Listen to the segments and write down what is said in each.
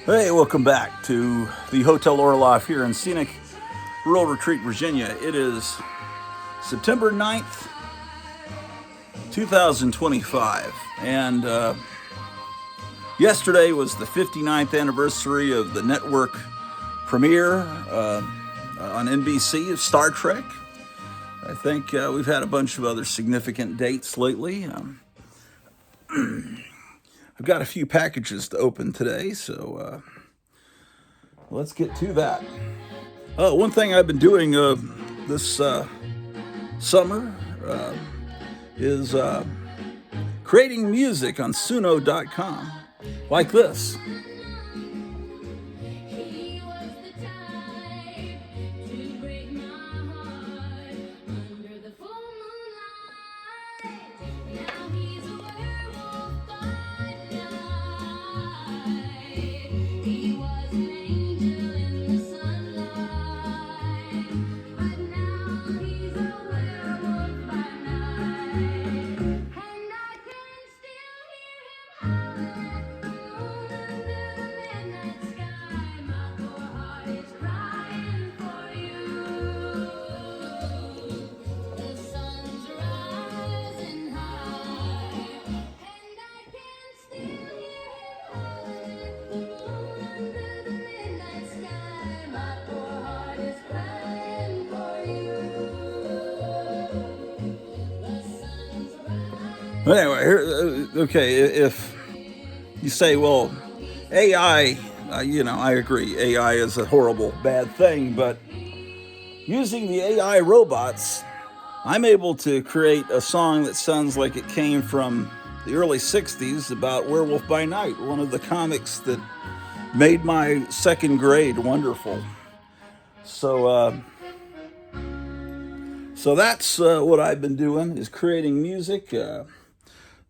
Hey, welcome back to the Hotel Orloff here in scenic Rural Retreat, Virginia. It is September 9th, 2025, and yesterday was the 59th anniversary of the network premiere on NBC of Star Trek. I think we've had a bunch of other significant dates lately. I've got a few packages to open today, so let's get to that. One thing I've been doing this summer is creating music on Suno.com, like this. But anyway, okay, if you say, well, AI, I agree, AI is a horrible, bad thing, but using the AI robots, I'm able to create a song that sounds like it came from the early 60s about Werewolf by Night, one of the comics that made my second grade wonderful. So, so that's what I've been doing, is creating music.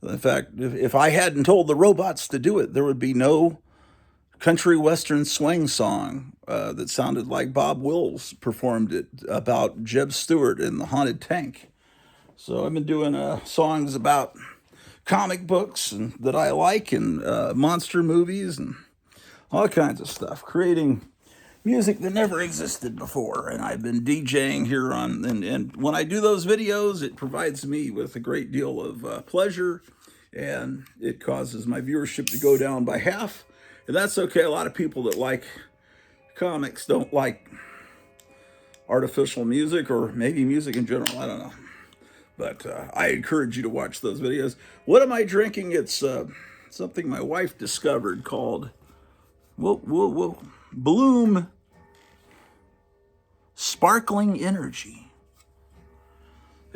In fact, if I hadn't told the robots to do it, there would be no country western swing song that sounded like Bob Wills performed it about Jeb Stewart in the Haunted Tank. So I've been doing songs about comic books and that I like, and monster movies, and all kinds of stuff, creating music that never existed before. And I've been DJing here and when I do those videos, it provides me with a great deal of pleasure, and it causes my viewership to go down by half. And that's okay. A lot of people that like comics don't like artificial music, or maybe music in general. I don't know. But I encourage you to watch those videos. What am I drinking? It's something my wife discovered called Bloom Sparkling Energy.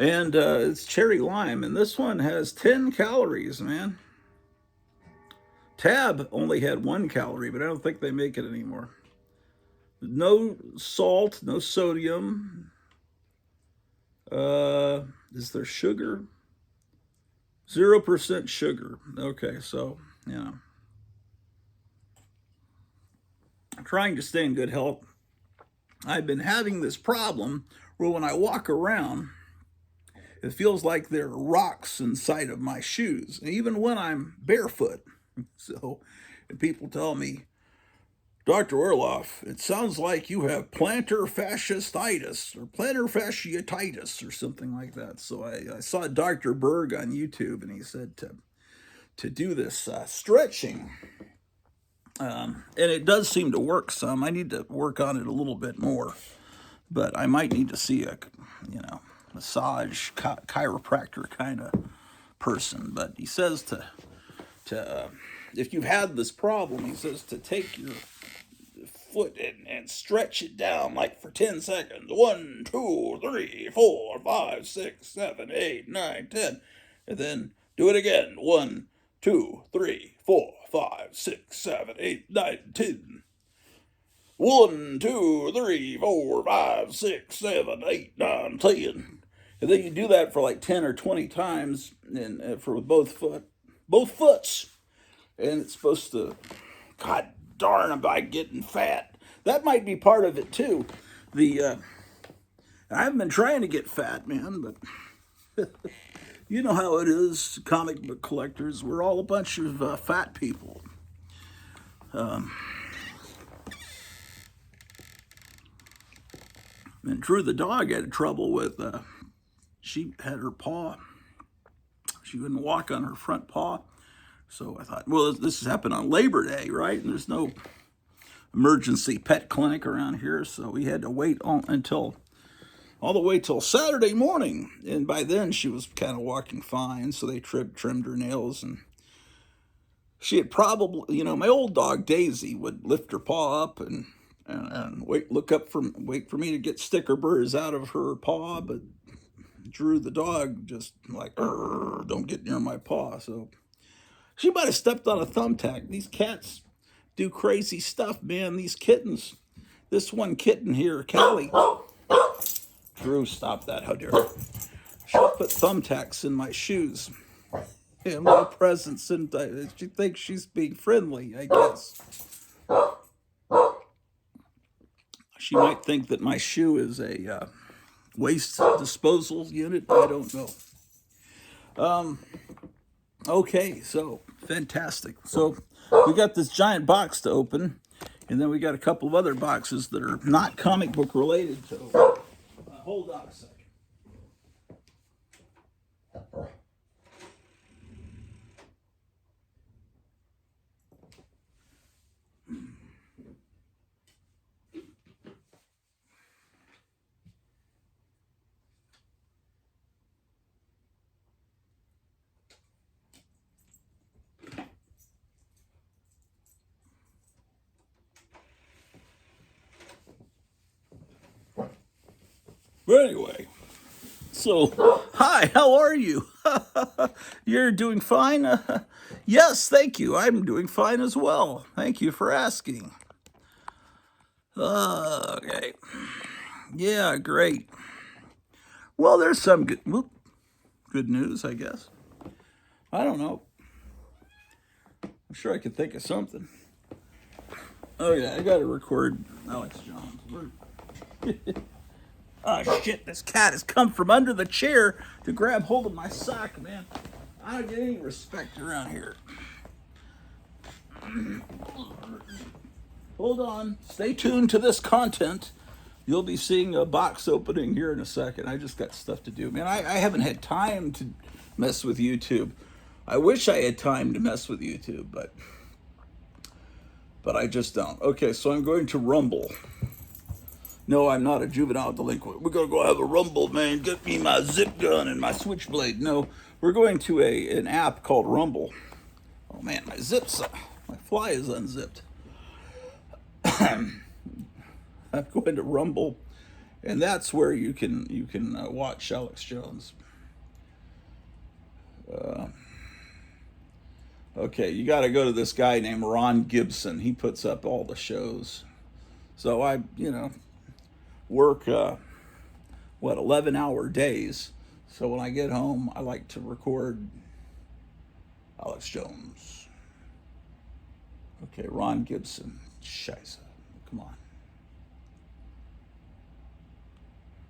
And it's cherry lime. And this one has 10 calories, man. Tab only had 1 calorie, but I don't think they make it anymore. No salt, no sodium. Is there sugar? 0% sugar. Okay, so, I'm trying to stay in good health. I've been having this problem where when I walk around, it feels like there are rocks inside of my shoes, even when I'm barefoot. So, and people tell me, Dr. Orloff, it sounds like you have plantar fasciitis or plantar fasciitis or something like that. So I saw Dr. Berg on YouTube, and he said to do this stretching. And it does seem to work some. I need to work on it a little bit more, but I might need to see a, massage chiropractor kind of person. But he says to if you've had this problem, he says to take your foot and stretch it down like for 10 seconds. 1, 2, 3, 4, 5, 6, 7, 8, 9, 10. And then do it again. 1, 2, 3, 4, 5, 6, 7, 8, 9, 10. 1, 2, 3, 4, 5, 6, 7, 8, 9, 10. And then you do that for like 10 or 20 times, and for both foots. And it's supposed to, God darn, about getting fat. That might be part of it too. I haven't been trying to get fat, man, but you know how it is, comic book collectors. We're all a bunch of fat people. And Drew the dog had trouble with, she had her paw. She wouldn't walk on her front paw. So I thought, well, this has happened on Labor Day, right? And there's no emergency pet clinic around here. So we had to wait until all the way till Saturday morning. And by then she was kind of walking fine. So they trimmed her nails, and she had probably, you know, my old dog Daisy would lift her paw up and wait for me to get sticker burrs out of her paw, but Drew the dog just like, don't get near my paw. So she might have stepped on a thumbtack. These cats do crazy stuff, man. These kittens. This one kitten here, Callie. Drew, stop that. How dare you. She'll put thumbtacks in my shoes. In my presence, and she thinks she's being friendly, I guess. She might think that my shoe is a waste disposal unit. I don't know. Okay, so fantastic. So we got this giant box to open, and then we got a couple of other boxes that are not comic book related. So hold on a second. But anyway, so hi, how are you? You're doing fine? Yes, thank you. I'm doing fine as well. Thank you for asking. Okay. Yeah, great. Well, there's some good news, I guess. I don't know. I'm sure I could think of something. Oh yeah, I gotta record Alex Jones. Oh shit, this cat has come from under the chair to grab hold of my sock, man. I don't get any respect around here. Hold on, stay tuned to this content. You'll be seeing a box opening here in a second. I just got stuff to do. Man, I haven't had time to mess with YouTube. I wish I had time to mess with YouTube, but I just don't. Okay, so I'm going to Rumble. No, I'm not a juvenile delinquent. We're going to go have a Rumble, man. Get me my zip gun and my switchblade. No, we're going to an app called Rumble. Oh, man, my fly is unzipped. I'm going to Rumble, and that's where you can watch Alex Jones. Okay, you got to go to this guy named Ron Gibson. He puts up all the shows. So I, work 11-hour days. So when I get home, I like to record Alex Jones. Okay, Ron Gibson. Scheiße. Come on.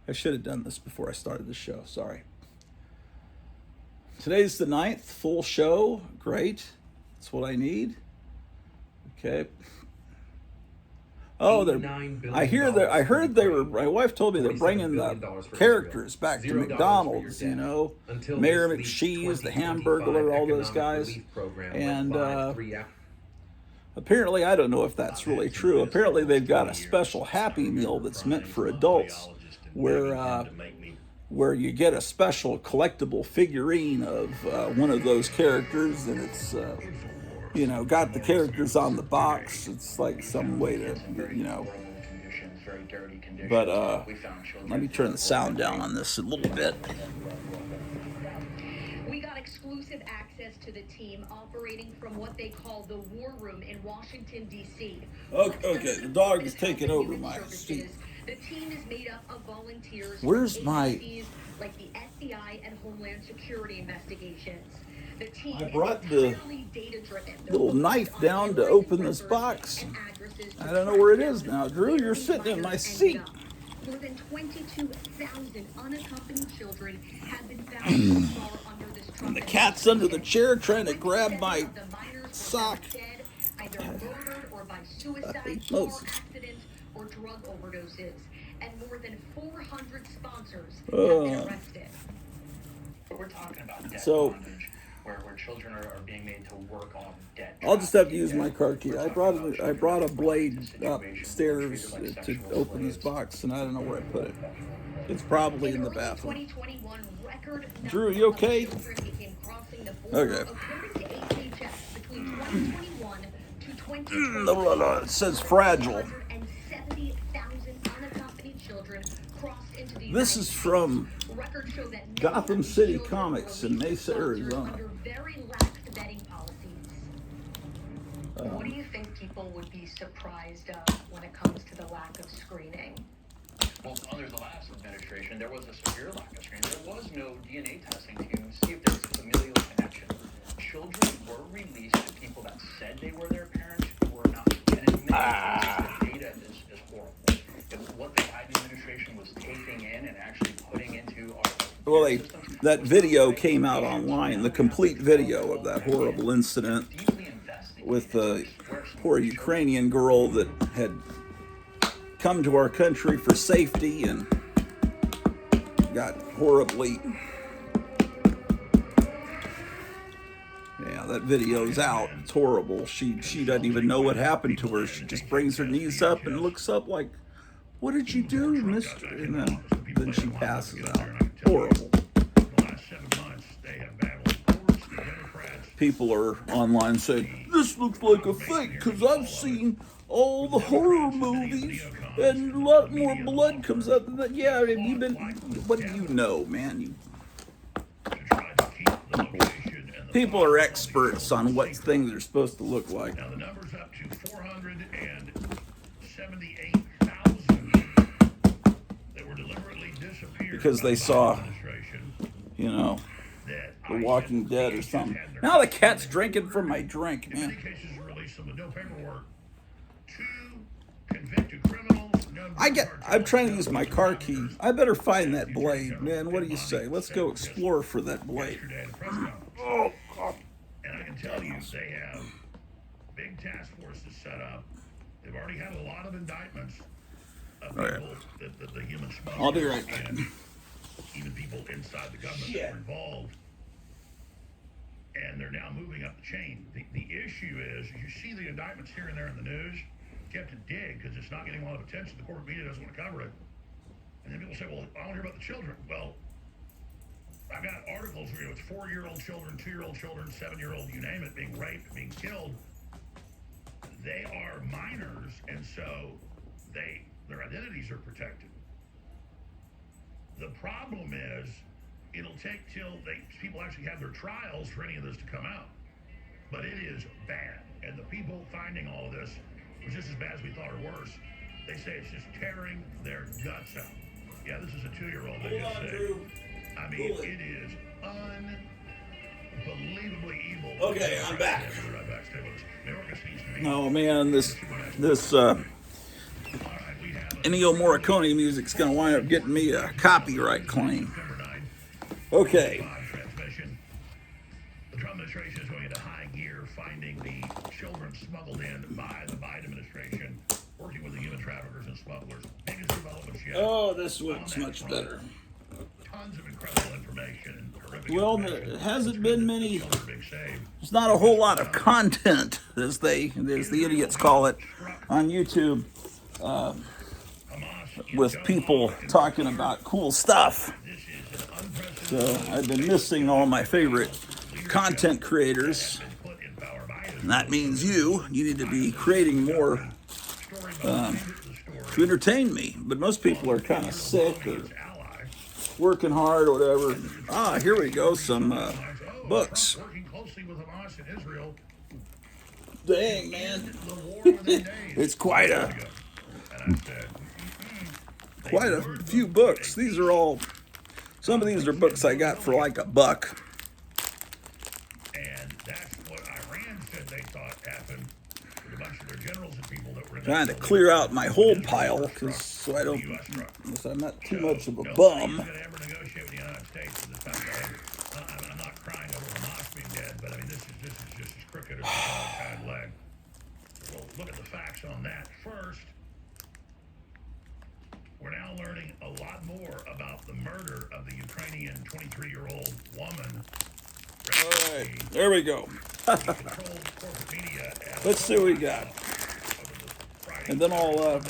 I should have done this before I started the show. Sorry. Today's the 9th, full show. Great. That's what I need. Okay. Oh, I heard they were. My wife told me they're bringing the characters back to McDonald's. Mayor McCheese, the Hamburglar, all those guys, and apparently, I don't know if that's really true. Apparently, they've got a special Happy Meal that's meant for adults, where you get a special collectible figurine of one of those characters, and it's got the characters on the box. It's like some way to, But let me turn the sound down on this a little bit. We got exclusive access to the team operating from what they call the War Room in Washington, D.C. Okay, the dog is taking over my seat. The team is made up of volunteers Where's my like the FBI and Homeland Security investigations. The team I brought the little knife down to open this box. I don't know where it is now. Drew, you're sitting in my seat. More than 22,000 unaccompanied children have been found so far under this and the cat's under the chair trying to grab my sock. Either murdered or by suicide or accident or drug overdoses. and more than 400 sponsors have been arrested. But we're talking about debt So, bondage, where children are being made to work on debt. I'll just have to use my car key. I brought a blade upstairs to open this box, and I don't know where I put it. It's probably in the bathroom. 2021, record Drew, you okay? children began crossing the border, Okay. according to HHS, between 2021 to 2022. It says fragile. 170,000 unaccompanied children crossed into the This United is from States. Records show that many Gotham of these City children Comics were in released Mesa, to sponsors Arizona. under very lax vetting policies. What do you think people would be surprised of when it comes to the lack of screening? Well, under the last administration, there was a severe lack of screening. There was no DNA testing to see if there was a familial connection. Children were released to people that said they were their parents who were not. And in many cases, the data is horrible. What the Biden administration was taking in and actually putting into our systems. That video came out online, the complete video of that horrible incident with the poor Ukrainian girl that had come to our country for safety and got horribly. Yeah, that video's out. It's horrible. She doesn't even know what happened to her. She just brings her knees up and looks up like, "What did you do, mister?" And then she passes out. Horrible. People are online saying, "This looks like a fake because I've seen all the horror movies and a lot more blood comes out." Yeah, have you been? What do you know, man? People are experts on what things are supposed to look like. Now the number's up to 478,000 that were deliberately disappeared Because they saw, you know, The Walking Dead or something. Now the cat's drinking from my drink, In many man. cases released them with no paperwork. 2 convicted criminals. I'm trying to use my car key. I better find that blade, man. What do you say? Let's go explore for that blade. Yesterday at a press conference. Oh, God. And I can tell you, they have big task forces set up. They've already had a lot of indictments of people, the human smugglers. I'll be right back. And even people inside the government that were involved. And they're now moving up the chain. The issue is, you see the indictments here and there in the news, you have to dig because it's not getting a lot of attention. The corporate media doesn't want to cover it. And then people say, well, I want to hear about the children. Well, I've got articles where it's 4-year-old children, 2-year-old children, 7-year-old, you name it, being raped, being killed. They are minors, and so their identities are protected. The problem is, it'll take till people actually have their trials for any of this to come out. But it is bad, and the people finding all of this was just as bad as we thought or worse. They say it's just tearing their guts out. Yeah, this is a 2-year-old, I just say. I mean, it is unbelievably evil. Okay, I'm back. We'll be right back. Stay with us. America needs to be. Oh man, this Ennio Morricone music's gonna wind up getting me a copyright claim. Okay. The Trump administration is going into high gear, finding the children smuggled in by the Biden administration, working with the human traffickers and smugglers. Biggest developments yet. Oh, this looks much better. Tons of incredible information and horrific. Well, information. there hasn't been many. Children being saved. There's not a whole lot of content, as the idiots call it, on YouTube, with people talking about cool stuff. So I've been missing all my favorite content creators. And that means you need to be creating more to entertain me. But most people are kind of sick or working hard or whatever. Ah, here we go, some books. Dang, man. It's quite a few books. These are all, some of these are books I got for like $1. And that's what Iran said they thought happened with a bunch of their generals and people that were in Trying to clear out my hold pile so I'm not too much of a bum. I'm not crying over Hamas being dead, but I mean this is just as crooked as a bad leg. Well, look at the facts on that. First, we're now learning a lot more about the murder of the Ukrainian 23-year-old woman. All right, there we go. Let's see what we got. And then I'll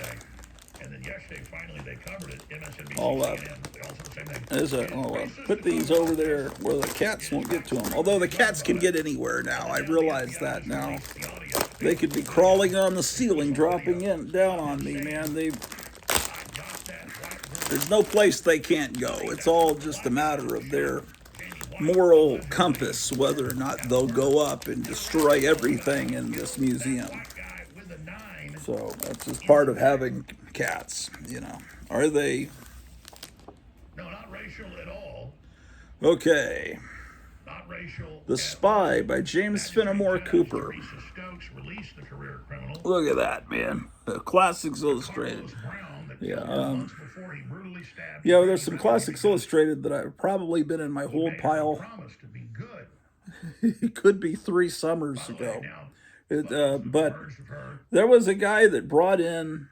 put these over there where the cats won't get to them. Although the cats can get anywhere now. I realize that now. They could be crawling on the ceiling, dropping down on me, man. There's no place they can't go. It's all just a matter of their moral compass, whether or not they'll go up and destroy everything in this museum. So that's just part of having cats, you know. Are they? No, not racial at all. Okay. Not racial. The Spy by James Fenimore Cooper. Look at that, man. Classics Illustrated. Yeah, yeah, there's some Classics Illustrated that I've probably been in my hold pile. It could be 3 summers ago. But there was a guy that brought in,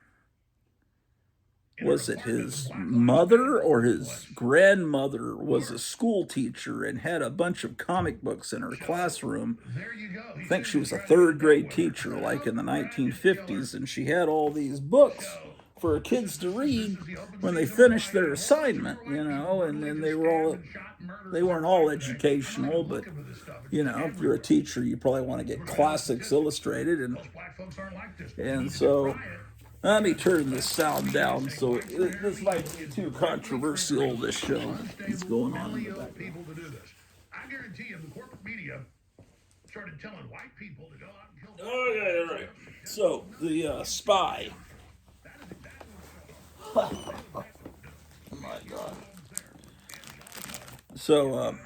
was it his mother or his grandmother was a school teacher and had a bunch of comic books in her classroom. I think she was a 3rd grade teacher, like in the 1950s, and she had all these books for her kids to read when they finished their assignment, you know, and then they weren't all educational, but, you know, if you're a teacher, you probably want to get Classics Illustrated, and so let me turn this sound down, so this might be too controversial, this show that's going on in the background. I guarantee you the corporate media started telling white people to go out and kill. All right. So, the Spy. Oh my God. So,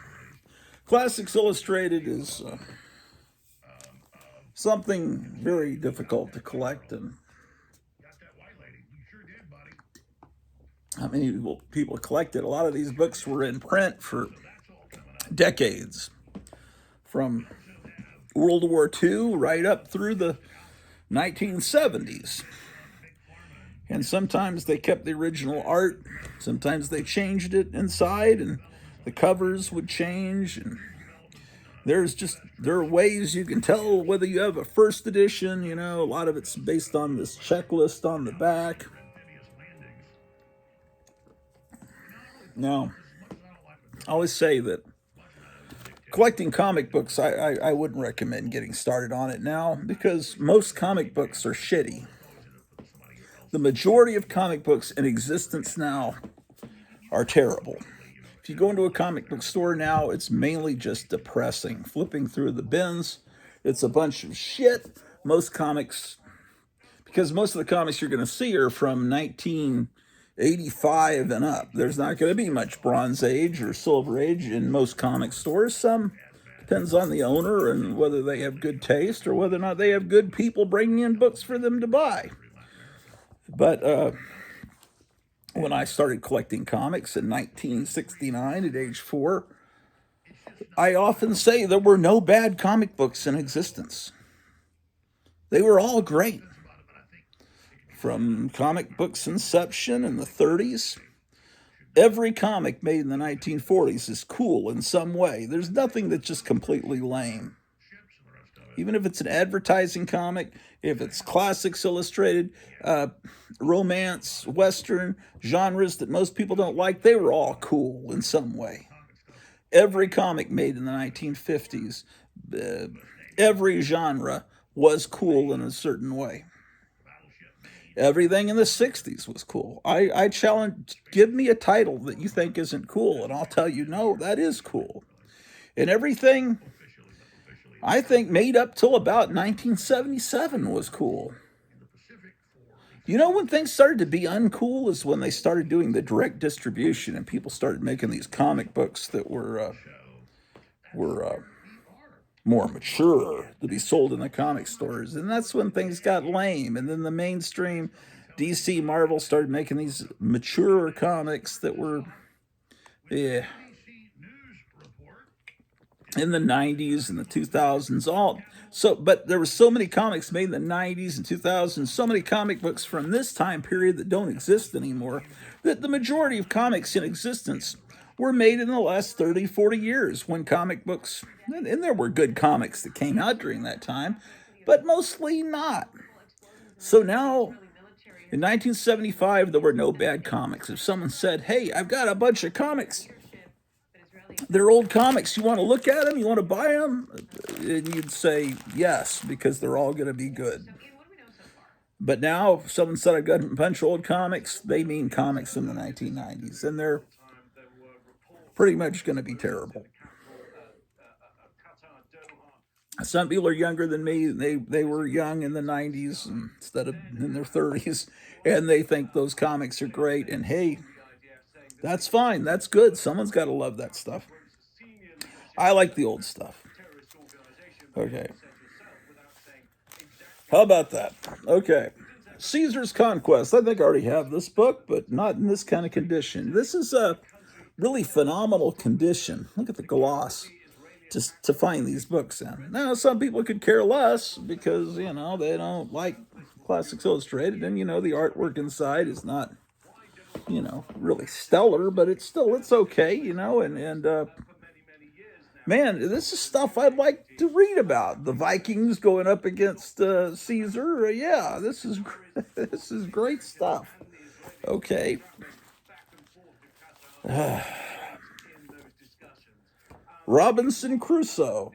Classics Illustrated is something very difficult to collect, and how many people collected. A lot of these books were in print for decades, from World War II right up through the 1970s. And sometimes they kept the original art, sometimes they changed it inside, and the covers would change. And there are ways you can tell whether you have a first edition, you know, a lot of it's based on this checklist on the back. Now, I always say that collecting comic books, I wouldn't recommend getting started on it now, because most comic books are shitty. The majority of comic books in existence now are terrible. If you go into a comic book store now, it's mainly just depressing. Flipping through the bins, it's a bunch of shit. Most comics, because most of the comics you're going to see are from 1985 and up. There's not going to be much Bronze Age or Silver Age in most comic stores. Some depends on the owner and whether they have good taste or whether or not they have good people bringing in books for them to buy. But when I started collecting comics in 1969 at age 4, I often say there were no bad comic books in existence. They were all great. From comic books inception in the 30s, every comic made in the 1940s is cool in some way. There's nothing that's just completely lame. Even if it's an advertising comic, if it's Classics Illustrated, romance, Western, genres that most people don't like, they were all cool in some way. Every comic made in the 1950s, every genre was cool in a certain way. Everything in the 60s was cool. I challenge, give me a title that you think isn't cool, and I'll tell you, no, that is cool. And everything, I think, made up till about 1977 was cool. You know when things started to be uncool is when they started doing the direct distribution and people started making these comic books that were more mature to be sold in the comic stores. And that's when things got lame. And then the mainstream DC Marvel started making these mature comics that were, yeah. in the 90s and the 2000s, all so, but there were so many comics made in the 90s and 2000s, so many comic books from this time period that don't exist anymore, that the majority of comics in existence were made in the last 30, 40 years, when comic books, and there were good comics that came out during that time, but mostly not. So now, in 1975, there were no bad comics. If someone said, hey, I've got a bunch of comics, they're old comics, you want to look at them, you want to buy them, and you'd say yes, because they're all going to be good. But now, if someone said I've got a bunch of old comics, they mean comics in the 1990s, and they're pretty much going to be terrible. Some people are younger than me. They were young in the 90s instead of in their 30s, and they think those comics are great. And hey, that's fine. That's good. Someone's got to love that stuff. I like the old stuff. Okay. How about that? Okay. Caesar's Conquest. I think I already have this book, but not in this kind of condition. This is a really phenomenal condition. Look at the gloss just to find these books in. Now, some people could care less because, they don't like Classics Illustrated, and, the artwork inside is not, really stellar, but it's okay, man, this is stuff I'd like to read about. The Vikings going up against Caesar. Yeah, this is this is great stuff. Okay. Robinson Crusoe.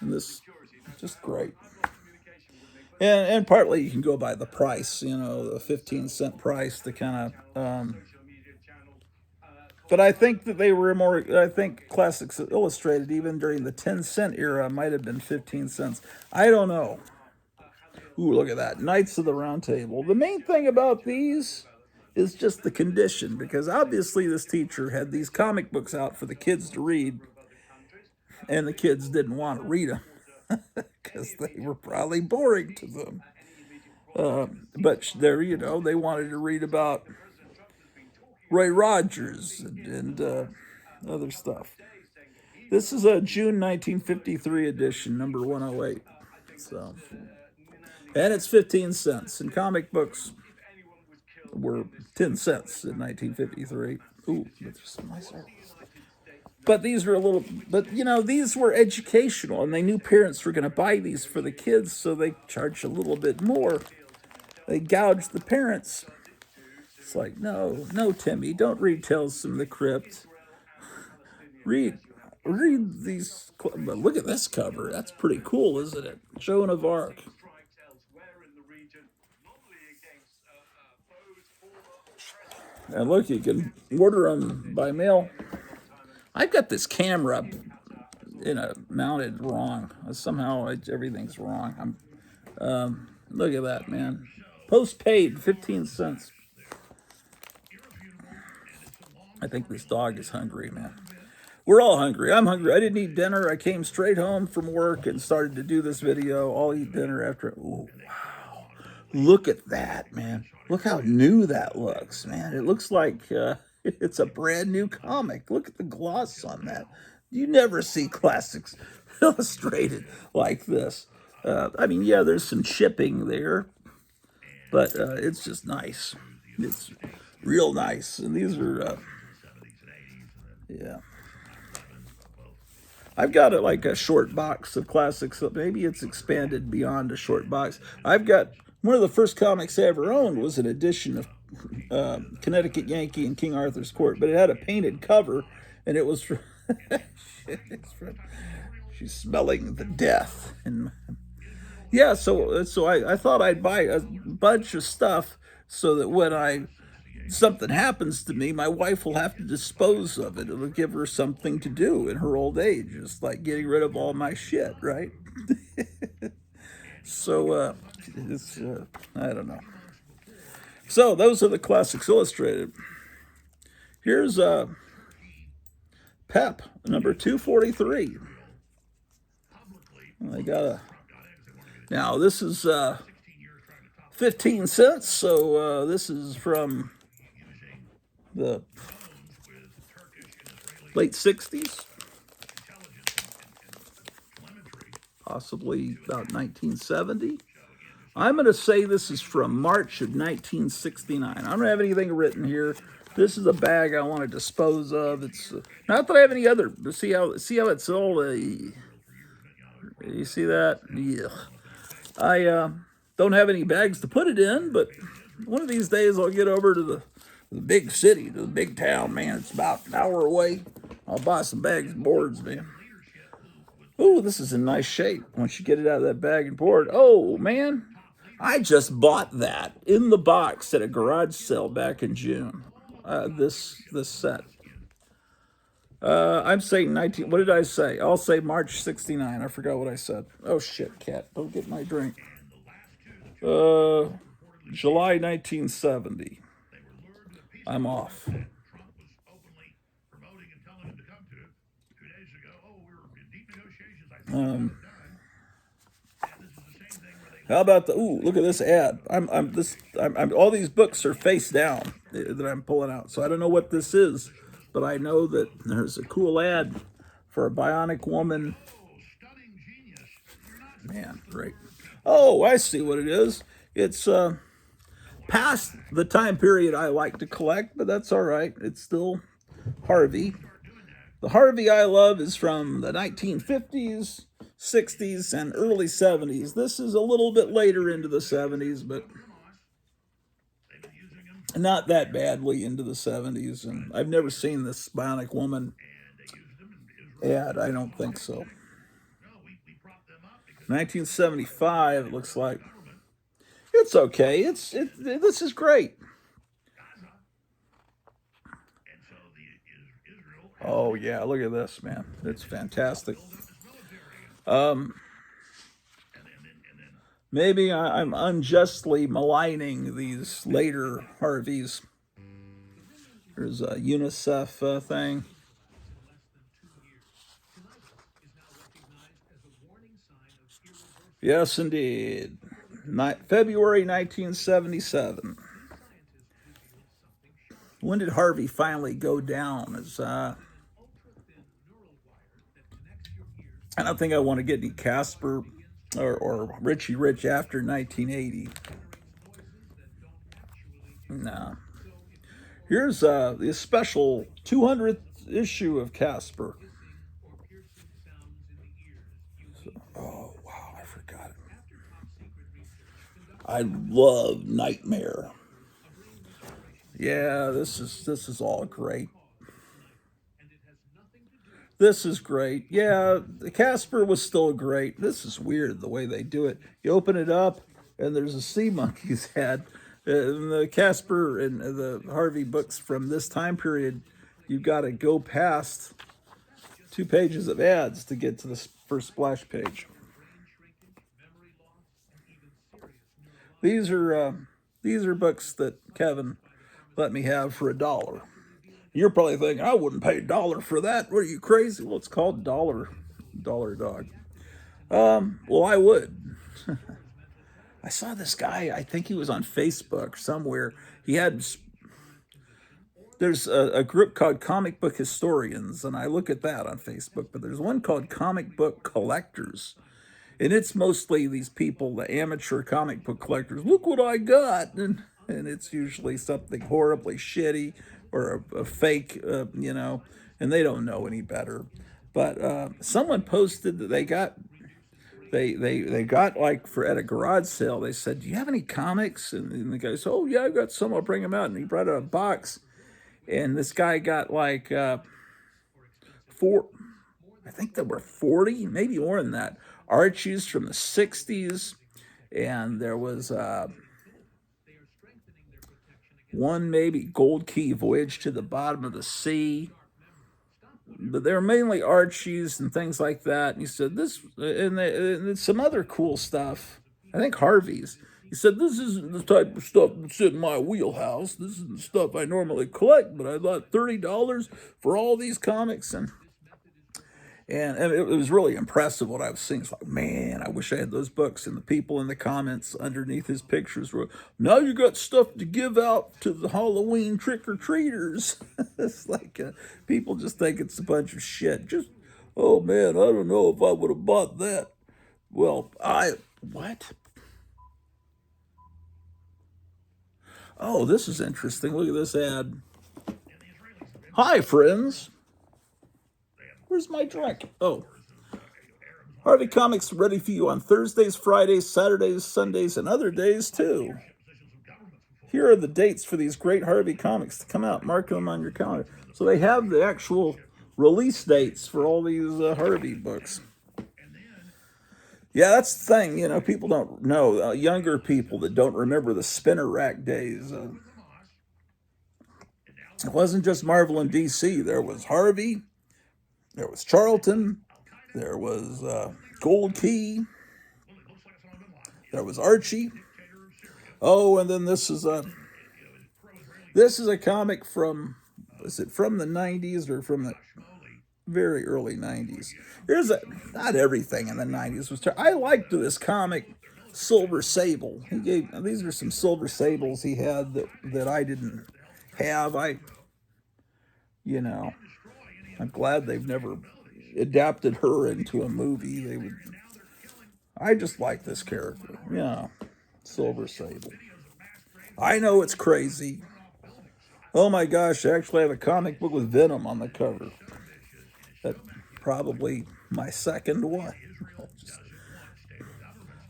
And this just great. And partly you can go by the price, the 15-cent price to kind of. But I think that they were more. I think Classics Illustrated, even during the 10-cent era, might have been 15 cents. I don't know. Ooh, look at that. Knights of the Round Table. The main thing about these is just the condition, because obviously this teacher had these comic books out for the kids to read, and the kids didn't want to read them because they were probably boring to them. But there, they wanted to read about Roy Rogers and other stuff. This is a June 1953 edition, number 108. So, and it's 15 cents. And comic books were 10 cents in 1953. Ooh, that's some nice art. But these were these were educational, and they knew parents were going to buy these for the kids, so they charged a little bit more. They gouged the parents. It's like, no, Timmy, don't read Tales from the Crypt. Read these. But look at this cover. That's pretty cool, isn't it? Joan of Arc. And look, you can order them by mail. I've got this camera, mounted wrong. Somehow everything's wrong. Look at that, man. Postpaid, 15 cents. I think this dog is hungry, man. We're all hungry. I'm hungry. I didn't eat dinner. I came straight home from work and started to do this video. I'll eat dinner after. Ooh, wow. Look at that, man. Look how new that looks, man. It looks like it's a brand new comic. Look at the gloss on that. You never see Classics Illustrated like this. Yeah, there's some shipping there, but it's just nice. It's real nice. And these are, yeah. I've got a short box of classics. So maybe it's expanded beyond a short box. I've got one of the first comics I ever owned was an edition of Connecticut Yankee and King Arthur's Court, but it had a painted cover, and it was she's smelling the death. And yeah, so I thought I'd buy a bunch of stuff so that when something happens to me, my wife will have to dispose of it. It'll give her something to do in her old age. It's like getting rid of all my shit, right? So, I don't know. So, those are the Classics Illustrated. Here's Pep, number 243. I got now, this is 15 cents. So this is from the late 60s, possibly about 1970. I'm going to say this is from March of 1969. I don't have anything written here. This is a bag I want to dispose of. It's not that I have any other. See how it's all. You see that? Yeah. I don't have any bags to put it in, but one of these days I'll get over to the big city, to the big town. Man, it's about an hour away. I'll buy some bags and boards, man. Oh, this is in nice shape. Once you get it out of that bag and board. Oh man, I just bought that in the box at a garage sale back in June. This set. I'm saying 19. What did I say? I'll say March 69. I forgot what I said. Oh shit, cat! Don't get my drink. July 1970. I'm off. How about the? Ooh, look at this ad. I'm all these books are face down that I'm pulling out, so I don't know what this is, but I know that there's a cool ad for a bionic woman. Man, great. Oh, I see what it is. It's past the time period I like to collect, but that's all right. It's still Harvey. The Harvey I love is from the 1950s, 60s, and early 70s. This is a little bit later into the 70s, but not that badly into the 70s. And I've never seen this Bionic Woman ad. I don't think so. 1975, it looks like. It's okay. This is great. Oh yeah, look at this, man. It's fantastic. Maybe I'm unjustly maligning these later Harveys. There's a UNICEF thing. Yes, indeed. February 1977. When did Harvey finally go down? I don't think I want to get any Casper or Richie Rich after 1980. No. Here's the special 200th issue of Casper. Oh, wow, I forgot it. I love Nightmare. Yeah, this is all great. This is great. Yeah, the Casper was still great. This is weird the way they do it. You open it up, and there's a sea monkey's head. The Casper and the Harvey books from this time period, you've got to go past 2 pages of ads to get to the first splash page. These are books that Kevin let me have for $1. You're probably thinking, I wouldn't pay $1 for that. What are you, crazy? Well, it's called Dollar Dog. Well, I would. I saw this guy, I think he was on Facebook somewhere. There's a group called Comic Book Historians, and I look at that on Facebook, but there's one called Comic Book Collectors. And it's mostly these people, the amateur comic book collectors. Look what I got. And it's usually something horribly shitty or a fake, and they don't know any better. But someone posted that they got like at a garage sale, they said, do you have any comics? And the guy said, oh yeah, I've got some, I'll bring them out. And he brought out a box, and this guy got like I think there were 40, maybe more than that, Archies from the 60s. And there was one maybe Gold Key Voyage to the Bottom of the Sea. But they were mainly Archies and things like that. And he said this, and some other cool stuff. I think Harvey's. He said, this isn't the type of stuff that's in my wheelhouse. This isn't the stuff I normally collect, but I thought $30 for all these comics. And it was really impressive what I was seeing. It's like, man, I wish I had those books. And the people in the comments underneath his pictures were, now you got stuff to give out to the Halloween trick-or-treaters. It's like people just think it's a bunch of shit. Just, oh man, I don't know if I would have bought that. Well, what? Oh, this is interesting. Look at this ad. Hi, friends. Where's my drink? Oh. Harvey Comics ready for you on Thursdays, Fridays, Saturdays, Sundays, and other days too. Here are the dates for these great Harvey Comics to come out. Mark them on your calendar. So they have the actual release dates for all these Harvey books. Yeah, that's the thing. You know, people don't know. Younger people that don't remember the spinner rack days. It wasn't just Marvel and DC. There was Harvey. There was Charlton. There was Gold Key. There was Archie. Oh, and then this is a comic from, is it from the 90s or from the very early 90s? Not everything in the 90s was terrible. I liked this comic, Silver Sable. These are some Silver Sables he had that I didn't have. I'm glad they've never adapted her into a movie. I just like this character. Yeah, Silver Sable. I know it's crazy. Oh my gosh, I actually have a comic book with Venom on the cover. That's probably my second one.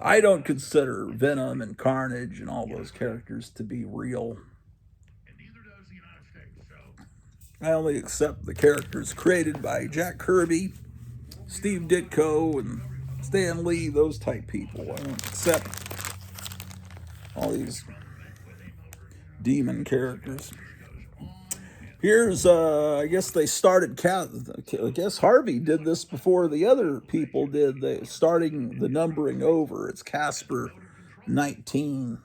I don't consider Venom and Carnage and all those characters to be real. I only accept the characters created by Jack Kirby, Steve Ditko, and Stan Lee, those type people. I don't accept all these demon characters. Here's, I guess they started, I guess Harvey did this before the other people did, starting the numbering over. It's Casper 19.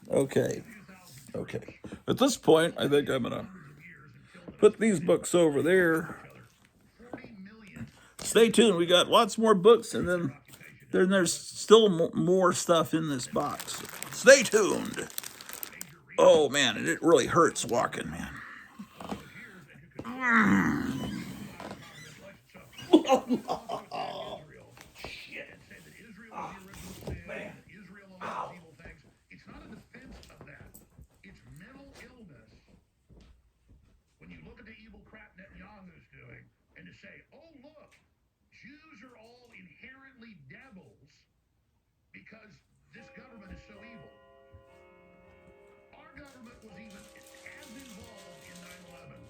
Okay. At this point, I think I'm going to put these books over there. Stay tuned. We got lots more books, and then there's still more stuff in this box. Stay tuned. Oh, man, it really hurts walking, man. Because this government is so evil. Our government was even as involved in 9/11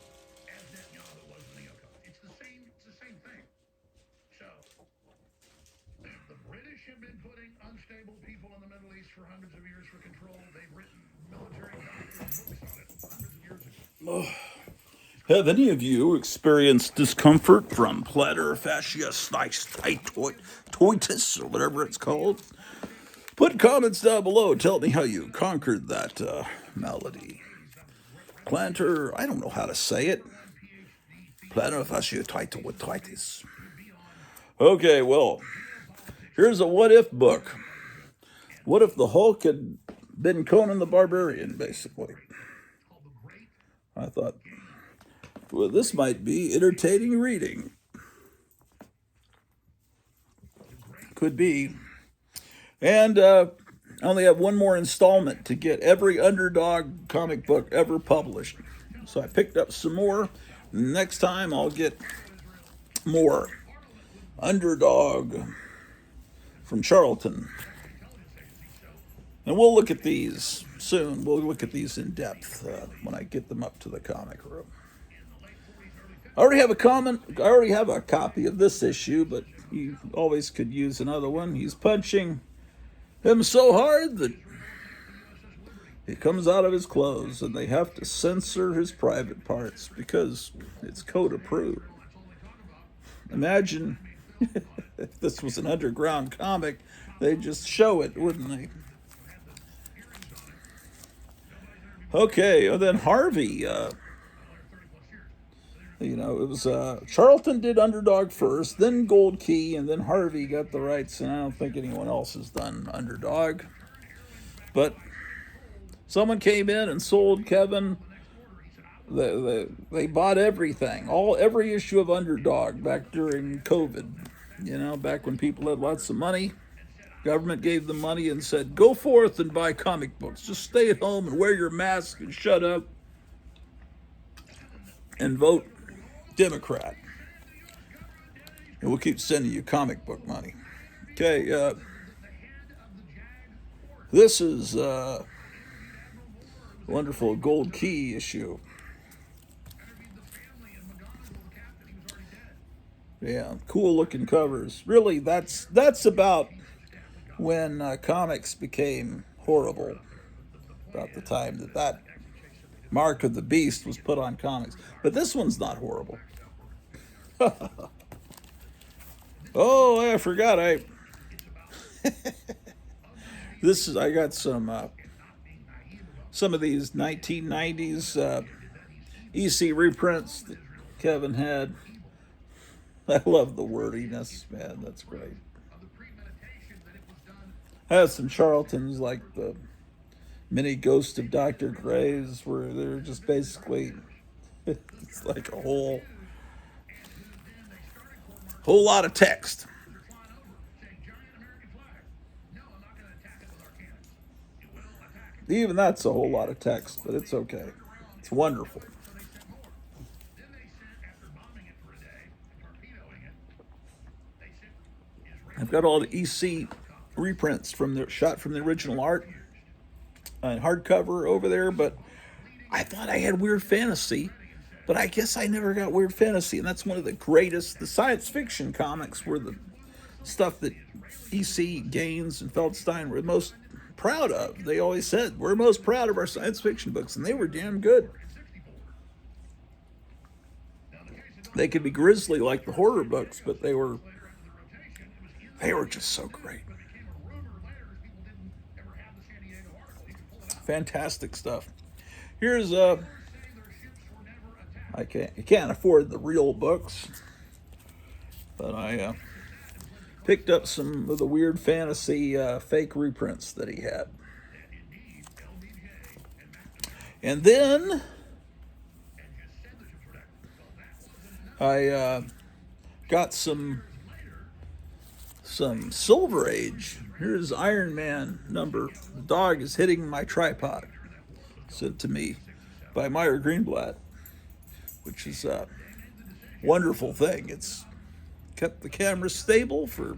as Netanyahu was in the neocons. It's the same thing. So the British have been putting unstable people in the Middle East for hundreds of years for control. They've written military doctrine books on it hundreds of years ago. Have any of you experienced discomfort from plantar fasciitis, or whatever it's called? Put comments down below. Tell me how you conquered that malady. Plantar, I don't know how to say it. Plantar fasciitis. Okay, well, here's a what if book. What if the Hulk had been Conan the Barbarian, basically? I thought, well, this might be entertaining reading. Could be. And I only have one more installment to get every Underdog comic book ever published. So I picked up some more. Next time I'll get more Underdog from Charlton. And we'll look at these soon. We'll look at these in depth when I get them up to the comic room. I already have a copy of this issue, but you always could use another one. He's punching him so hard that he comes out of his clothes, and they have to censor his private parts because it's code approved. Imagine if this was an underground comic, they'd just show it, wouldn't they? Okay, and then Harvey. You know, it was Charlton did Underdog first, then Gold Key, and then Harvey got the rights, and I don't think anyone else has done Underdog. But someone came in and sold Kevin. They bought everything, every issue of Underdog back during COVID. You know, back when people had lots of money. Government gave them money and said, go forth and buy comic books. Just stay at home and wear your mask and shut up and vote Democrat. And we'll keep sending you comic book money. Okay, this is a wonderful Gold Key issue. Yeah, cool looking covers. Really, that's about when comics became horrible. About the time that Mark of the Beast was put on comics. But this one's not horrible. Oh, I forgot. I got some of these 1990s EC reprints that Kevin had. I love the wordiness, man. That's great. I have some Charltons like the Mini Ghost of Dr. Gray's, where they're just basically, it's like a whole lot of text. Even that's a whole lot of text, but it's okay. It's wonderful. I've got all the EC reprints from the shot from the original art and hardcover over there, but I thought I had Weird Fantasy, but I guess I never got Weird Fantasy, and that's one of the greatest. The science fiction comics were the stuff that EC, Gaines, and Feldstein were most proud of. They always said, we're most proud of our science fiction books, and they were damn good. They could be grisly like the horror books, but they were just so great. Fantastic stuff. Here's I can't afford the real books, but I picked up some of the Weird Fantasy fake reprints that he had. And then I got some Silver Age. Here's Iron Man number. The dog is hitting my tripod. Sent to me by Meyer Greenblatt, which is a wonderful thing. It's kept the camera stable for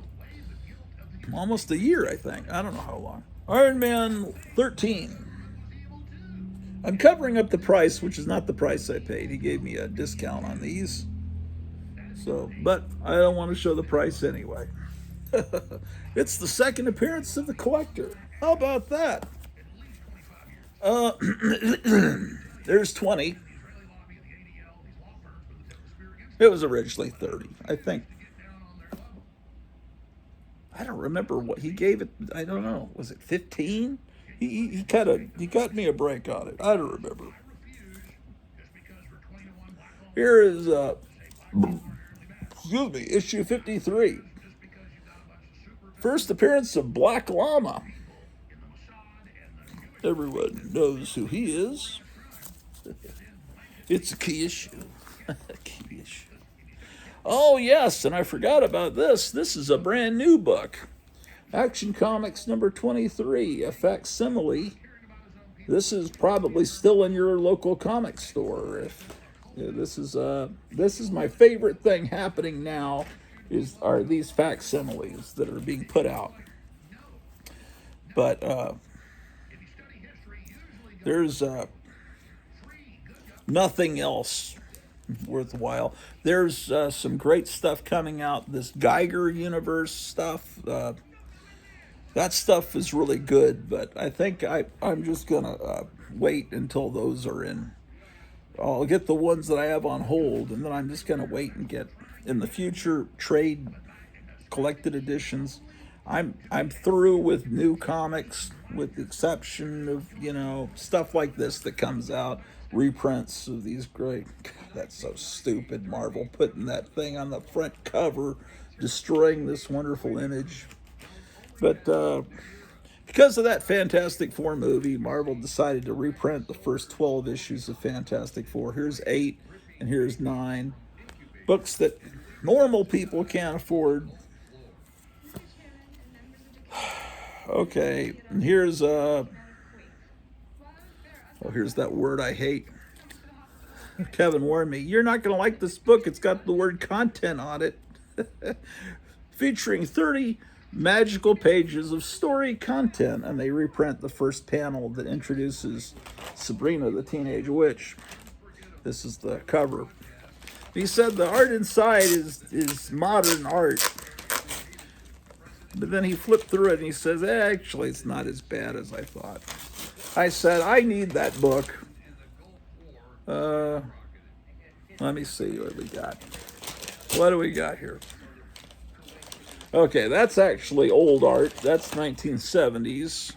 almost a year, I think. I don't know how long. Iron Man 13. I'm covering up the price, which is not the price I paid. He gave me a discount on these. So, but I don't want to show the price anyway. It's the second appearance of the collector. How about that? There's 20. It was originally 30, I think. I don't remember what he gave it. I don't know. Was it 15? He got me a break on it. I don't remember. Here is issue 53. First appearance of Black Llama. Everyone knows who he is. It's a key issue. Key issue. Oh, yes, and I forgot about this. This is a brand new book. Action Comics number 23, a facsimile. This is probably still in your local comic store. This is my favorite thing happening now. Are these facsimiles that are being put out. But there's nothing else worthwhile. There's some great stuff coming out. This Geiger universe stuff. That stuff is really good, but I think I'm just going to wait until those are in. I'll get the ones that I have on hold, and then I'm just going to wait and get, in the future, trade collected editions. I'm through with new comics, with the exception of, stuff like this that comes out. reprints of these great. God, that's so stupid, Marvel, putting that thing on the front cover, destroying this wonderful image. But because of that Fantastic Four movie, Marvel decided to reprint the first 12 issues of Fantastic Four. Here's 8, and here's 9. Books that normal people can't afford. Okay, and here's here's that word I hate. Kevin warned me, you're not going to like this book. It's got the word content on it. Featuring 30 magical pages of story content. And they reprint the first panel that introduces Sabrina the Teenage Witch. This is the cover. He said the art inside is modern art. But then he flipped through it and he says, actually, it's not as bad as I thought. I said, I need that book. Let me see what we got. What do we got here? Okay, that's actually old art. That's 1970s.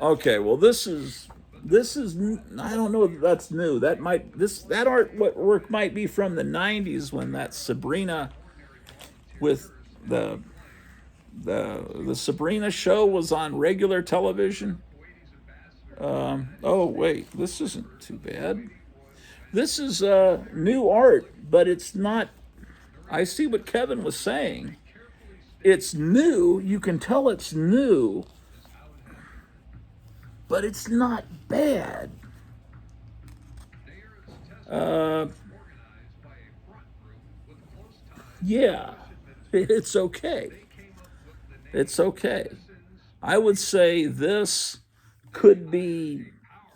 Okay, well this is I don't know if that's new. That artwork might be from the 90s when that Sabrina with the Sabrina show was on regular television. Oh wait, this isn't too bad. This is new art, but it's not. I see what Kevin was saying. It's new. You can tell it's new, but it's not bad. Yeah, it's okay. It's okay. I would say this could be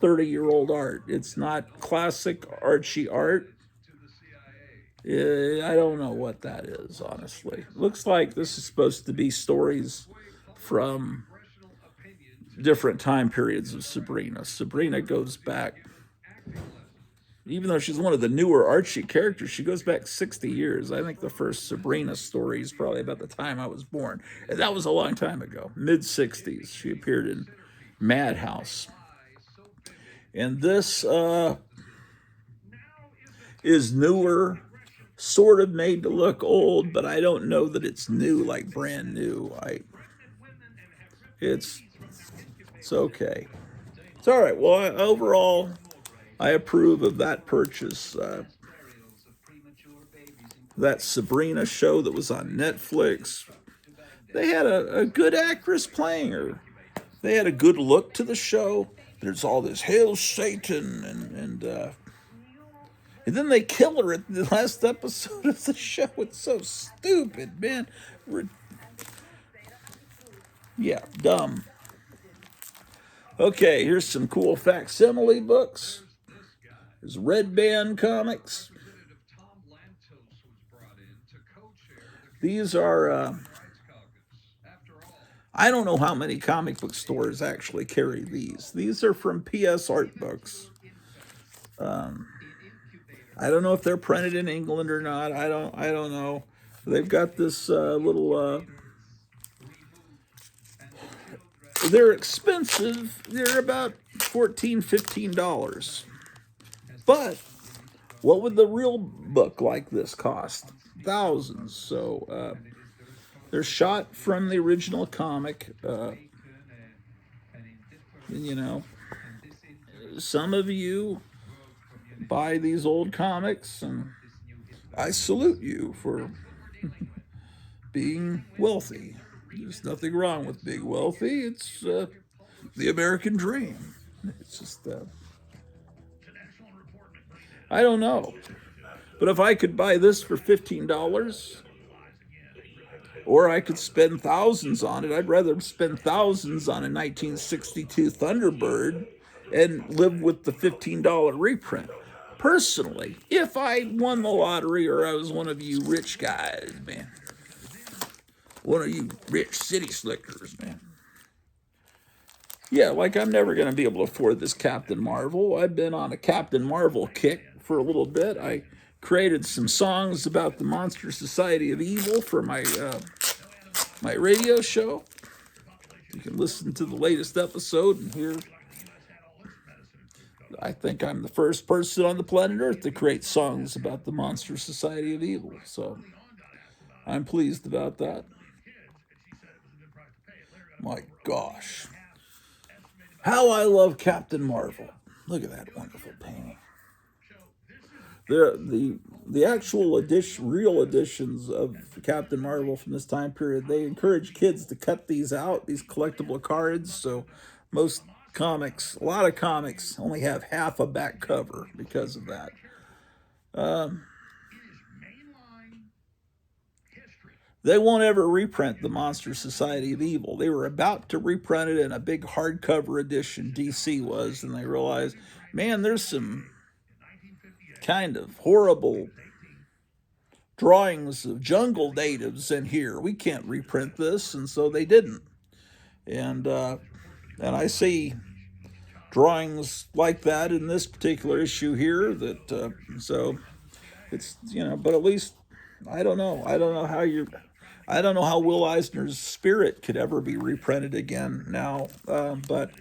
30-year-old art. It's not classic Archie art. I don't know what that is, honestly. Looks like this is supposed to be stories from different time periods of Sabrina. Sabrina goes back, even though she's one of the newer Archie characters, she goes back 60 years. I think the first Sabrina story is probably about the time I was born. And that was a long time ago, mid-60s. She appeared in Madhouse. And this is newer, sort of made to look old, but I don't know that it's new, like brand new. It's okay. It's all right. Well, overall, I approve of that purchase. That Sabrina show that was on Netflix, they had a good actress playing her. They had a good look to the show. There's all this hail Satan and then they kill her at the last episode of the show. It's so stupid, man. Yeah, dumb. Okay, here's some cool facsimile books. There's Red Band comics. These are, I don't know how many comic book stores actually carry these. These are from PS Art Books. I don't know if they're printed in England or not. I don't know. They've got this little. They're expensive. They're about $14, $15. But what would the real book like this cost? Thousands. So they're shot from the original comic. And, you know, some of you buy these old comics, and I salute you for being wealthy. There's nothing wrong with being wealthy. It's the American dream. It's just, I don't know. But if I could buy this for $15, or I could spend thousands on it, I'd rather spend thousands on a 1962 Thunderbird and live with the $15 reprint. Personally, if I won the lottery or I was one of you rich guys, man, one of you rich city slickers, man. Yeah, like I'm never going to be able to afford this Captain Marvel. I've been on a Captain Marvel kick for a little bit. I created some songs about the Monster Society of Evil for my my radio show. You can listen to the latest episode and hear. I think I'm the first person on the planet Earth to create songs about the Monster Society of Evil. So I'm pleased about that. My gosh. How I love Captain Marvel. Look at that wonderful painting. The actual real editions of Captain Marvel from this time period, they encourage kids to cut these out, these collectible cards. So most comics, a lot of comics, only have half a back cover because of that. They won't ever reprint the Monster Society of Evil. They were about to reprint it in a big hardcover edition, DC was, and they realized, man, there's some kind of horrible drawings of jungle natives in here. We can't reprint this, and so they didn't. And I see drawings like that in this particular issue here. That so it's, you know, but at least I don't know how Will Eisner's Spirit could ever be reprinted again now, but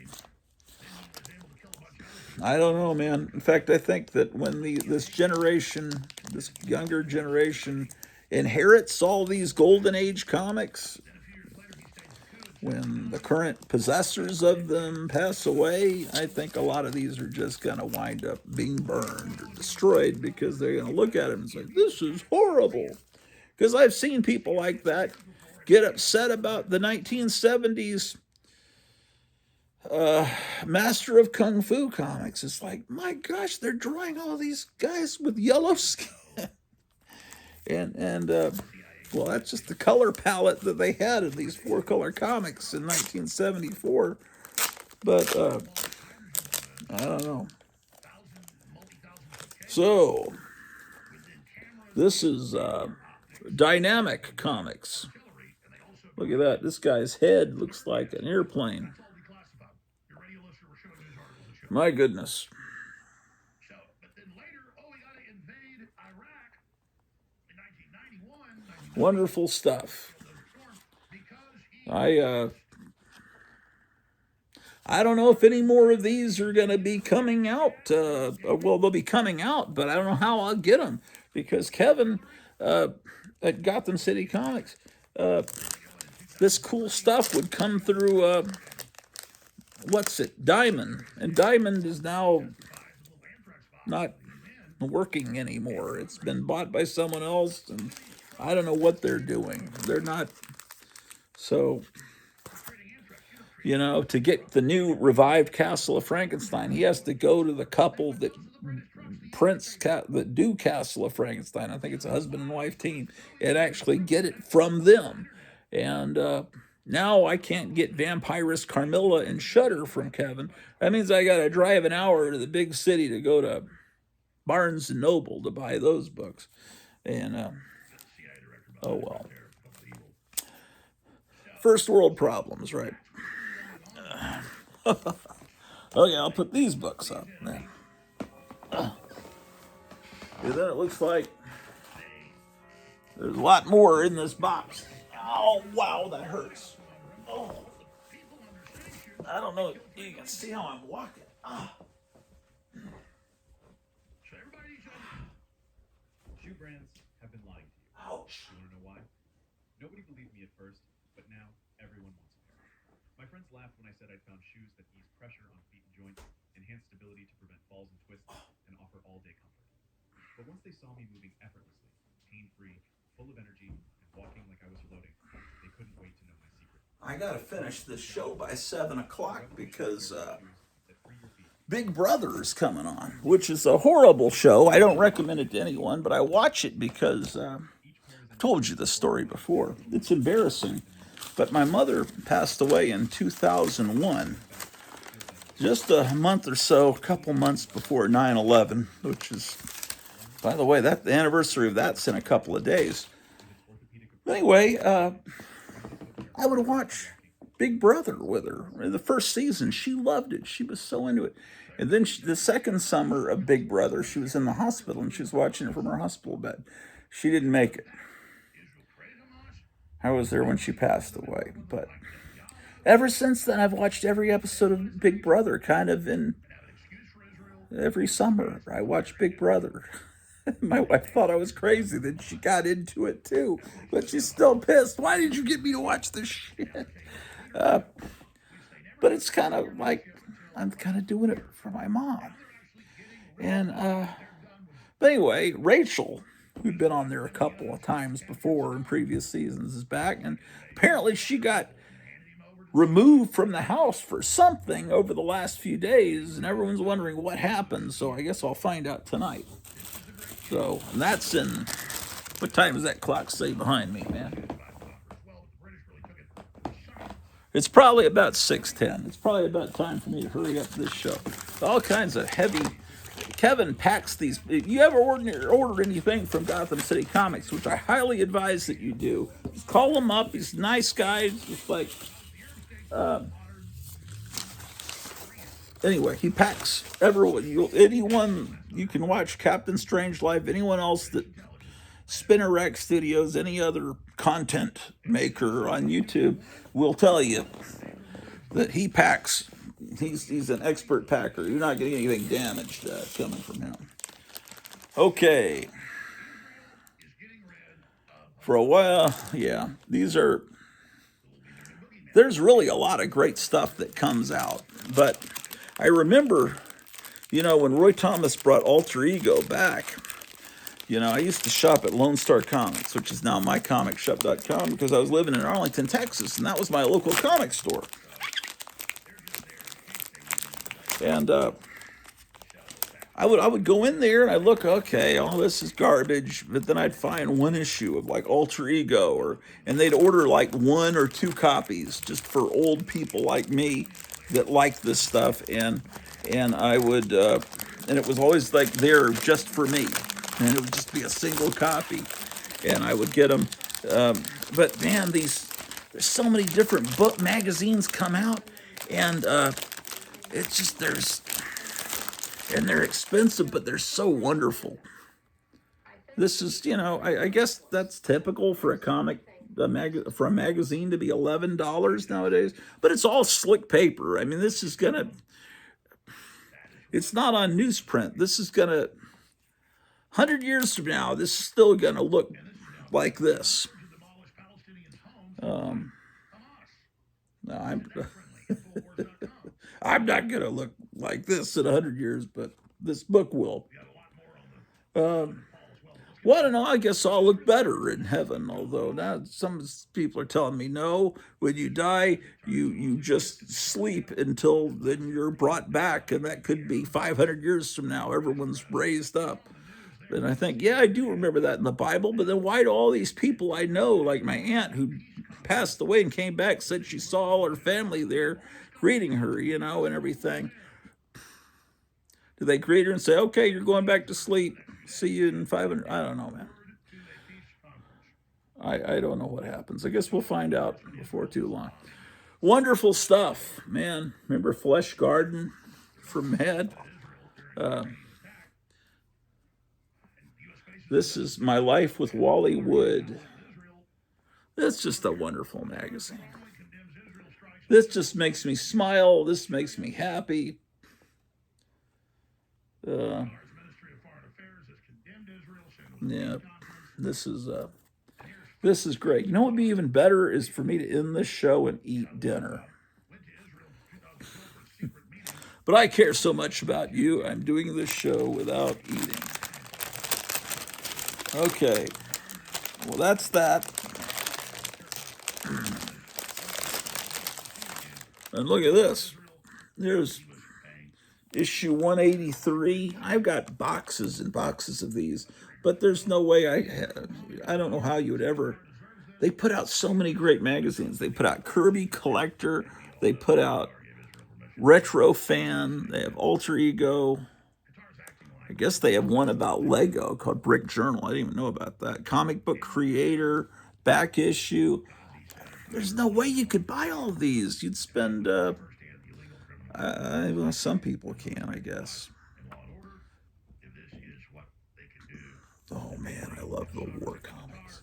I don't know, man. In fact, I think that when this younger generation, inherits all these Golden Age comics, when the current possessors of them pass away, I think a lot of these are just going to wind up being burned or destroyed, because they're going to look at them and say, this is horrible. Because I've seen people like that get upset about the 1970s Master of Kung Fu comics. It's like, my gosh, they're drawing all these guys with yellow skin. and well, that's just the color palette that they had in these 4-color comics in 1974. But I don't know. So this is Dynamic Comics. Look at that. This guy's head looks like an airplane. My goodness. Wonderful stuff. I don't know if any more of these are going to be coming out. Well, they'll be coming out, but I don't know how I'll get them, because Kevin at Gotham City Comics, this cool stuff would come through, Diamond. And Diamond is now not working anymore. It's been bought by someone else, and I don't know what they're doing. They're not. So, you know, to get the new revived Castle of Frankenstein, he has to go to the couple that do Castle of Frankenstein. I think it's a husband and wife team, and actually get it from them. And now I can't get Vampirist Carmilla and Shudder from Kevin. That means I got to drive an hour to the big city to go to Barnes and Noble to buy those books. And oh well. First world problems, right? Okay, I'll put these books up then. And then it looks like there's a lot more in this box. Oh, wow, that hurts. Oh, I don't know. You can see how I'm walking. Shoe brands have been lying to you. Ouch. You want to know why? Nobody believed me at first, but now everyone wants a pair. My friends laughed when I said I'd found shoes that ease pressure on feet and joints, enhance stability to prevent falls and twists, and offer all-day comfort. But once they saw me moving effortlessly, pain-free, full of energy, and walking like I was floating, they couldn't wait to know my secret. I got to finish this show by 7 o'clock because Big Brother is coming on, which is a horrible show. I don't recommend it to anyone, but I watch it because I've told you this story before. It's embarrassing. But my mother passed away in 2001, just a month or so, a couple months before 9/11, which is, by the way, the anniversary of that's in a couple of days. Anyway, I would watch Big Brother with her. The first season, she loved it. She was so into it. And then the second summer of Big Brother, she was in the hospital, and she was watching it from her hospital bed. She didn't make it. I was there when she passed away. But Ever since then, I've watched every episode of Big Brother, kind of in every summer. I watch Big Brother. My wife thought I was crazy that she got into it too, but she's still pissed. Why did you get me to watch this shit? But it's kind of like I'm kind of doing it for my mom. And but anyway, Rachel, who'd been on there a couple of times before in previous seasons, is back, and apparently she got removed from the house for something over the last few days, and everyone's wondering what happened. So I guess I'll find out tonight. So, and that's in, what time does that clock say behind me, man? It's probably about 6:10. It's probably about time for me to hurry up this show. All kinds of heavy. Kevin packs these. If you ever order anything from Gotham City Comics, which I highly advise that you do, call him up. He's a nice guy. Just like, anyway, he packs everyone. Anyone you can watch Captain Strange Life. Anyone else that Spinner Rack Studios, any other content maker on YouTube will tell you that he packs. He's an expert packer. You're not getting anything damaged coming from him. Okay. For a while, yeah, there's really a lot of great stuff that comes out. But I remember, when Roy Thomas brought Alter Ego back, I used to shop at Lone Star Comics, which is now mycomicshop.com, because I was living in Arlington, Texas, and that was my local comic store. And I would go in there and I'd look, okay, all this is garbage, but then I'd find one issue of like Alter Ego, and they'd order like 1 or 2 copies just for old people like me that like this stuff, and I would, and it was always like there just for me, and it would just be a single copy, and I would get them. But man, there's so many different book magazines come out, and it's just and they're expensive, but they're so wonderful. This is, I guess that's typical for a comic, for a magazine to be $11 nowadays, but it's all slick paper. I mean, it's not on newsprint. This is 100 years from now, this is still gonna look like this. No, I'm not gonna look like this in 100 years, but this book will. Well, I don't know. I guess I'll look better in heaven. Although now some people are telling me, no, when you die, you just sleep until then you're brought back, and that could be 500 years from now. Everyone's raised up. And I think, yeah, I do remember that in the Bible. But then why do all these people I know, like my aunt who passed away and came back, said she saw all her family there greeting her, and everything? Do they greet her and say, okay, you're going back to sleep. See you in 500? I don't know, man. I don't know what happens. I guess we'll find out before too long. Wonderful stuff, man. Remember Flesh Garden from Mad? This is My Life with Wally Wood. It's just a wonderful magazine. This just makes me smile. This makes me happy. Yeah, this is great. You know what would be even better is for me to end this show and eat dinner. But I care so much about you, I'm doing this show without eating. Okay, well, that's that. And look at this. There's issue 183. I've got boxes and boxes of these, but there's no way I don't know how you would ever. They put out so many great magazines. They put out Kirby Collector. They put out Retro Fan. They have Alter Ego. I guess they have one about Lego called Brick Journal. I didn't even know about that. Comic Book Creator, Back Issue. There's no way you could buy all of these. You'd spend, well, some people can, I guess. Oh man, I love the war comics.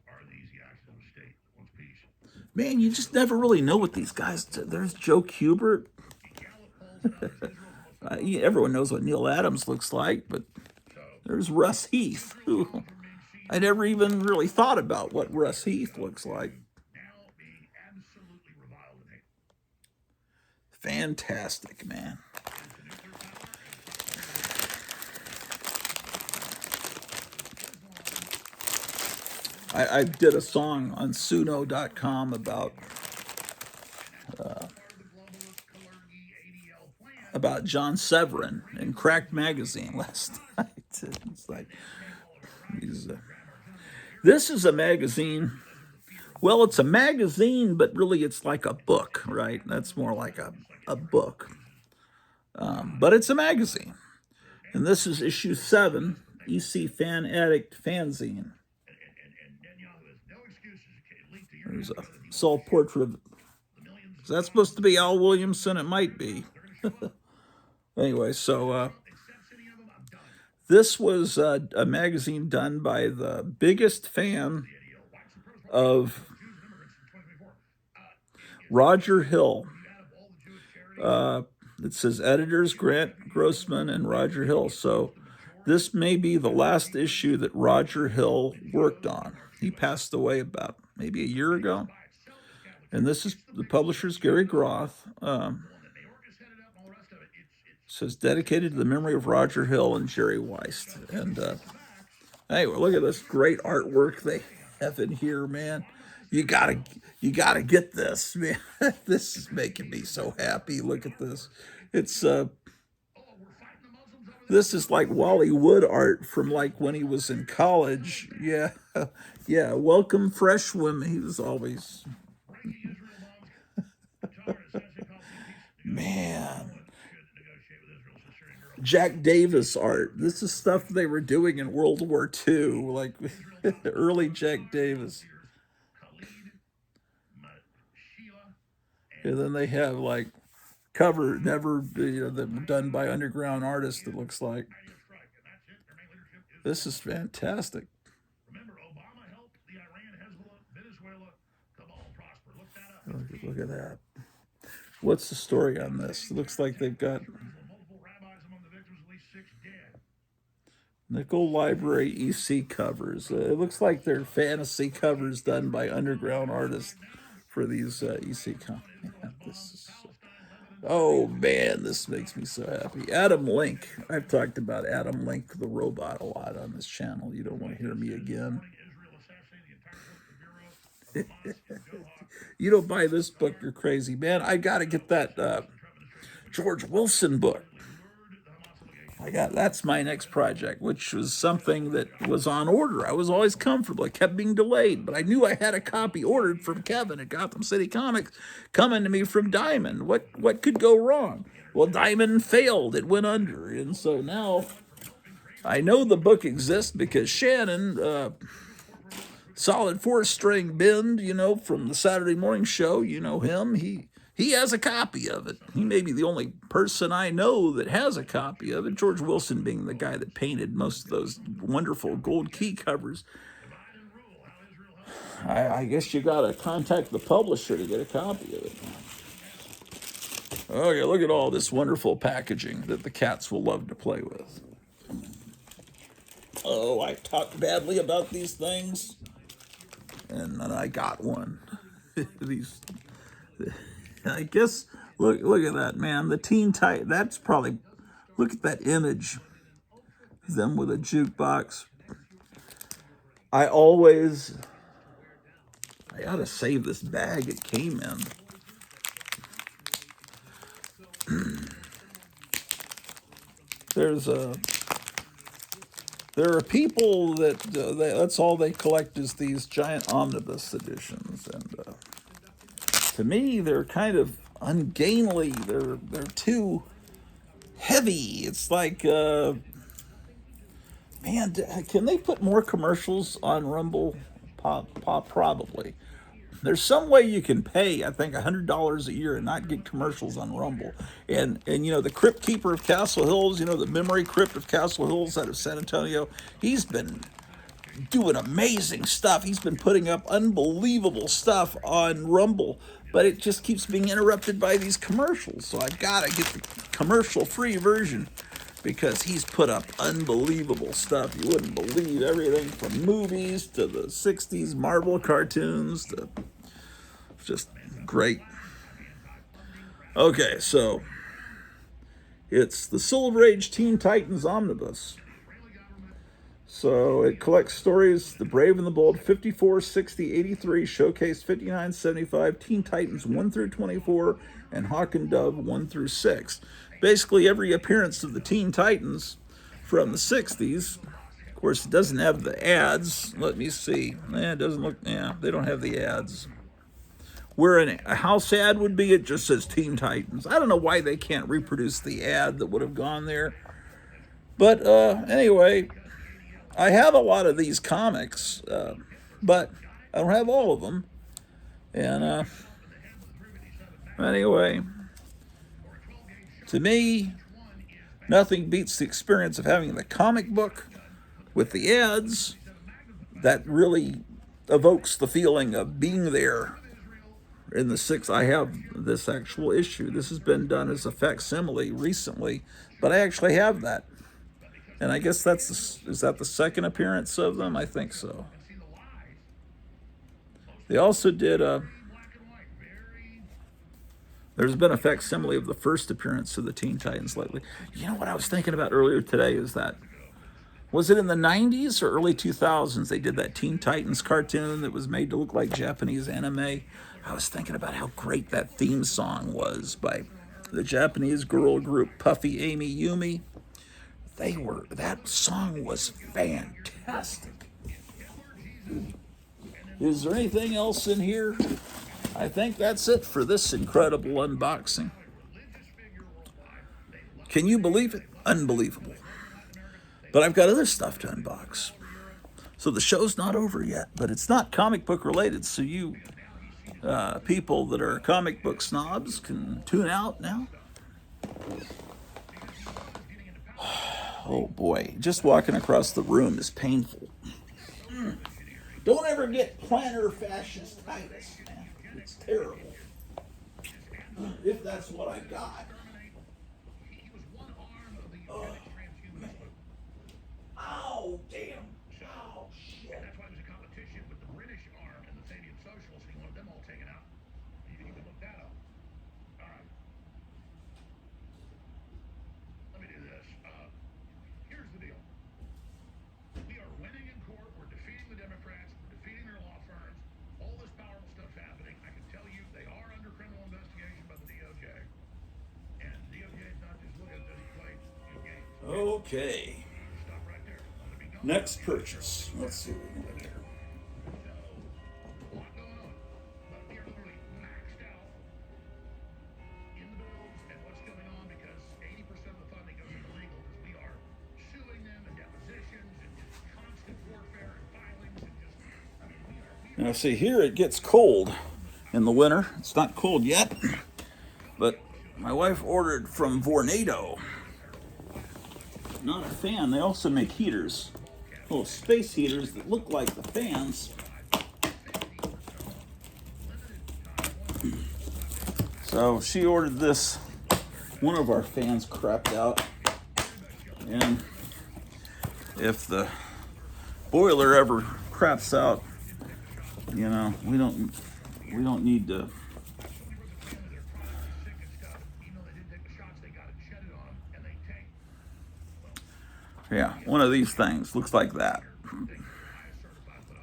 are these the actions of a state that wants peace? Man, you just never really know what these guys do. There's Joe Kubert. Everyone knows what Neil Adams looks like, but there's Russ Heath, who I never even really thought about what Russ Heath looks like. Now being absolutely reviled and hated. Fantastic, man. I did a song on Suno.com about John Severin in Cracked Magazine last night. It's like this is a magazine. Well, it's a magazine, but really it's like a book, right? That's more like a book. But it's a magazine. And this is issue 7, EC Fan Addict Fanzine. There's a self-portrait of... Is that supposed to be Al Williamson? It might be. Anyway, so this was a magazine done by the biggest fan of Roger Hill. It says editors Grant Grossman and Roger Hill. So this may be the last issue that Roger Hill worked on. He passed away about maybe a year ago. And this is the publisher's Gary Groth. Says dedicated to the memory of Roger Hill and Jerry Weist. And anyway, look at this great artwork they have in here, man. You gotta get this, man. This is making me so happy. Look at this. It's this is like Wally Wood art from like when he was in college. Yeah, yeah. Welcome fresh women. He was always man. Jack Davis art. This is stuff they were doing in World War II, like early Jack Davis. And then they have like cover never that done by underground artists. It looks like this is fantastic. Look at that. What's the story on this? It looks like they've got Nickel Library EC covers. It looks like they're fantasy covers done by underground artists for these EC comics. Oh man, this makes me so happy. Adam Link. I've talked about Adam Link, the robot, a lot on this channel. You don't want to hear me again. You don't buy this book, you're crazy, man. I got to get that George Wilson book. That's my next project, which was something that was on order. I was always comfortable. It kept being delayed, but I knew I had a copy ordered from Kevin at Gotham City Comics coming to me from Diamond. What could go wrong? Well, Diamond failed. It went under. And so now I know the book exists because Shannon, Solid 4-string Bend, from the Saturday morning show, you know him. He has a copy of it. He may be the only person I know that has a copy of it, George Wilson being the guy that painted most of those wonderful gold key covers. I guess you got to contact the publisher to get a copy of it. Okay, look at all this wonderful packaging that the cats will love to play with. Oh, I talked badly about these things, and then I got one. These... I guess, look at that, man. The Teen Titan, that's probably, look at that image. Them with a jukebox. I gotta save this bag it came in. There are people that, that's all they collect is these giant omnibus editions, and to me, they're kind of ungainly. They're too heavy. It's like, man, can they put more commercials on Rumble? Probably. There's some way you can pay, I think, $100 a year and not get commercials on Rumble. And the Crypt Keeper of Castle Hills, the memory crypt of Castle Hills out of San Antonio, he's been doing amazing stuff. He's been putting up unbelievable stuff on Rumble, but it just keeps being interrupted by these commercials. So I've got to get the commercial-free version because he's put up unbelievable stuff. You wouldn't believe everything from movies to the 60s Marvel cartoons to just great. Okay, so it's the Silver Age Teen Titans Omnibus. So it collects stories, The Brave and the Bold, 54, 60, 83, Showcase 59, 75, Teen Titans 1 through 24, and Hawk and Dove 1 through 6. Basically every appearance of the Teen Titans from the 60s. Of course, it doesn't have the ads. Let me see. It doesn't look, they don't have the ads. Where a house ad would be, it just says Teen Titans. I don't know why they can't reproduce the ad that would have gone there. But anyway, I have a lot of these comics, but I don't have all of them. And anyway, to me, nothing beats the experience of having the comic book with the ads. That really evokes the feeling of being there. In the 6th, I have this actual issue. This has been done as a facsimile recently, but I actually have that. And I guess is that the second appearance of them? I think so. They also did there's been a facsimile of the first appearance of the Teen Titans lately. You know what I was thinking about earlier today is that, was it in the 90s or early 2000s they did that Teen Titans cartoon that was made to look like Japanese anime? I was thinking about how great that theme song was by the Japanese girl group Puffy Amy Yumi. That song was fantastic. Is there anything else in here? I think that's it for this incredible unboxing. Can you believe it? Unbelievable. But I've got other stuff to unbox. So the show's not over yet, but it's not comic book related, so you people that are comic book snobs can tune out now. Oh boy, just walking across the room is painful. Don't ever get plantar fasciitis, man. It's terrible. If that's what I got. Oh, man. Ow, damn. Oh, shit. That's why there's a competition with the British arm and the Fabian Socials. He wanted them all taken out. You can look that up. All right. Let me do this. Here's the deal. We are winning in court. We're defeating the Democrats. We're defeating their law firms. All this powerful stuff's happening. I can tell you they are under criminal investigation by the DOJ. And the DOJ is not just looking to play games. Okay. Stop right there. Next purchase. Let's see what we got here. A lot going on. But we are literally maxed out in the bills and what's going on because 80% of the funding goes into legal because we are suing them and depositions and just constant warfare and filings and just, I mean, we are Now see here it gets cold in the winter. It's not cold yet, but my wife ordered from Vornado. Not a fan. They also make heaters. Little space heaters that look like the fans. So she ordered this. One of our fans crapped out. And if the boiler ever craps out, you know, we don't need to. Yeah, one of these things looks like that.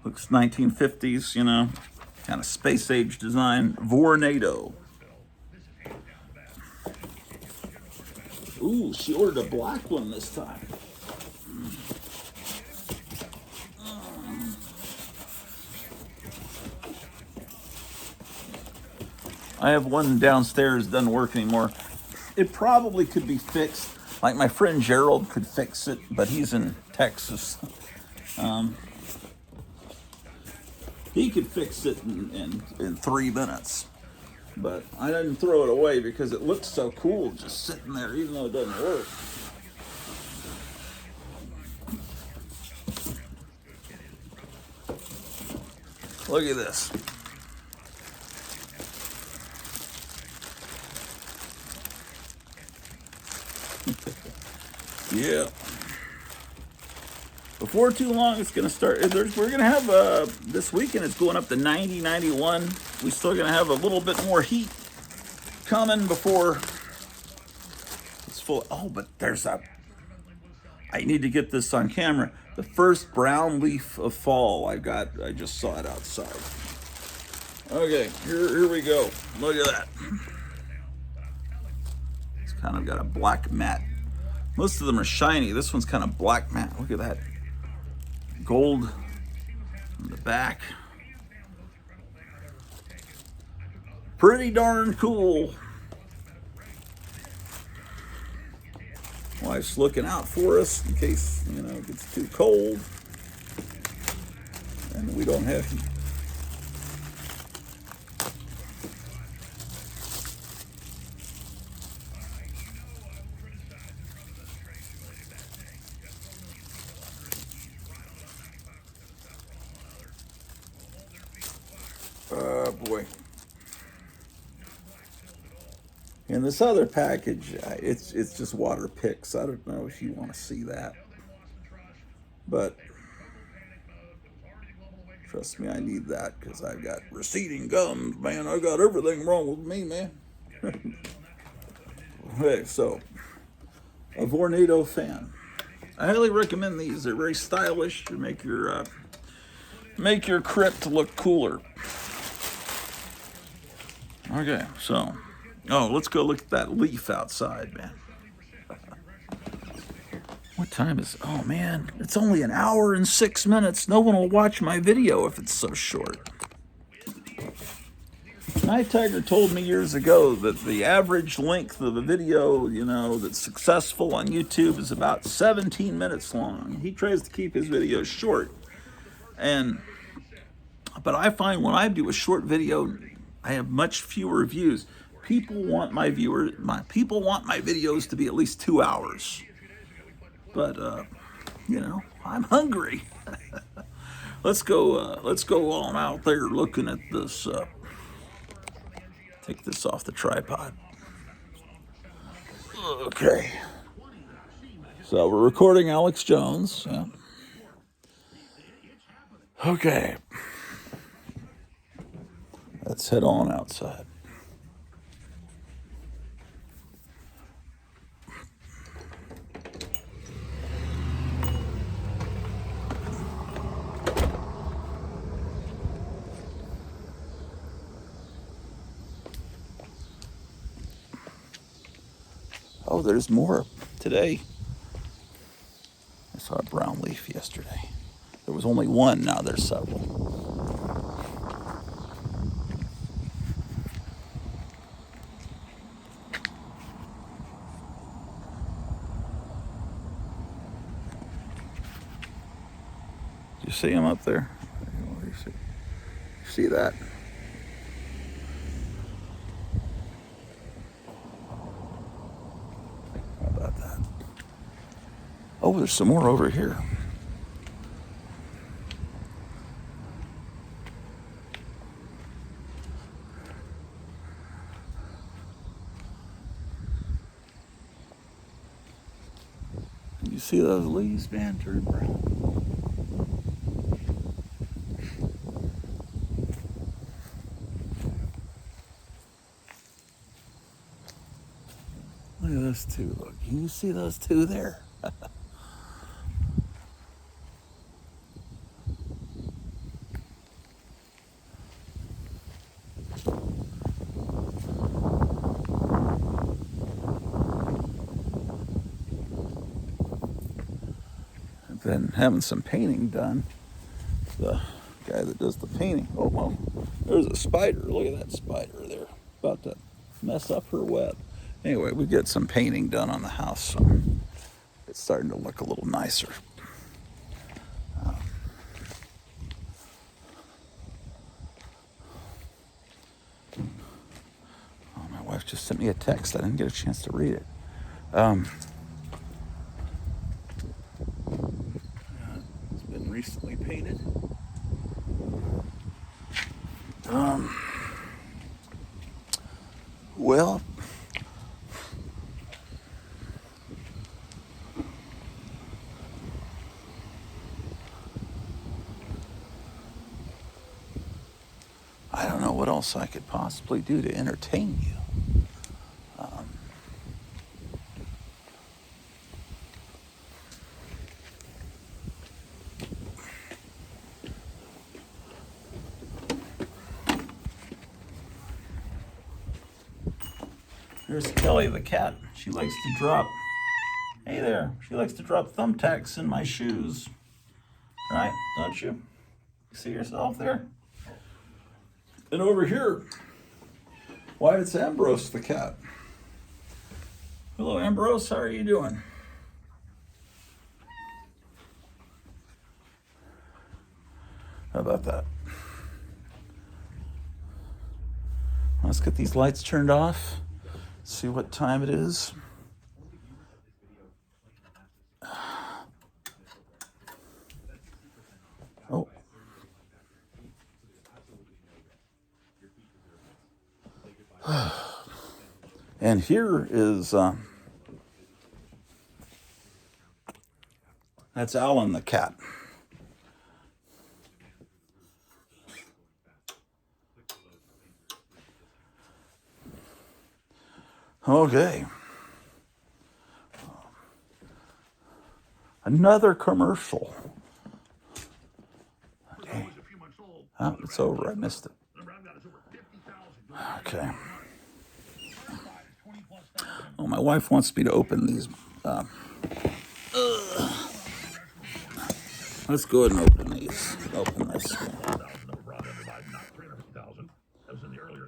Looks 1950s, you know, kind of space age design. Vornado. Ooh, she ordered a black one this time. I have one downstairs, doesn't work anymore. It probably could be fixed. Like my friend Gerald could fix it, but he's in Texas. He could fix it in 3 minutes. But I didn't throw it away because it looks so cool just sitting there, even though it doesn't work. Look at this. Yeah. Before too long, it's going to start. We're going to have, this weekend, it's going up to 90, 91. We're still going to have a little bit more heat coming before it's full. Oh, but there's I need to get this on camera. The first brown leaf of fall I just saw it outside. Okay, here we go. Look at that. It's kind of got a black matte. Most of them are shiny. This one's kind of black matte. Look at that. Gold on the back. Pretty darn cool. Wife's looking out for us in case, it gets too cold and we don't have heat. Boy. And this other package, it's just water picks. I don't know if you want to see that. But trust me, I need that because I've got receding gums, man. I got everything wrong with me, man. Okay, so a Vornado fan. I highly recommend these. They're very stylish to make your crypt look cooler. Okay, so, let's go look at that leaf outside, man. What time is, oh man, it's only an hour and 6 minutes. No one will watch my video if it's so short. Night Tiger told me years ago that the average length of a video, that's successful on YouTube is about 17 minutes long. He tries to keep his videos short. But I find when I do a short video, I have much fewer views. People want my videos to be at least 2 hours. But I'm hungry. Let's go on out there looking at this. Take this off the tripod. Okay. So we're recording Alex Jones. Yeah. Okay. Let's head on outside. Oh, there's more today. I saw a brown leaf yesterday. There was only one, now there's several. You see him up there? What do you see? See that? How about that? Oh, there's some more over here. You see those leaves, man, turn brown. Look at those two. Look, can you see those two there? I've been having some painting done. The guy that does the painting. Oh, well, there's a spider. Look at that spider there. About to mess up her web. Anyway, we get some painting done on the house, so it's starting to look a little nicer. My wife just sent me a text. I didn't get a chance to read it. It's been recently painted. else I could possibly do to entertain you. Here's Kelly the cat. She likes to drop, hey there, she likes to drop thumbtacks in my shoes. Right, don't you? See yourself there? And over here, why, it's Ambrose the cat. Hello, Ambrose, how are you doing? How about that? Let's get these lights turned off. See what time it is. Oh. And here is, that's Alan the cat. Okay. Another commercial. Okay. Oh, it's over. I missed it. Okay. Oh, my wife wants me to open these. Let's go ahead and open these. Open this.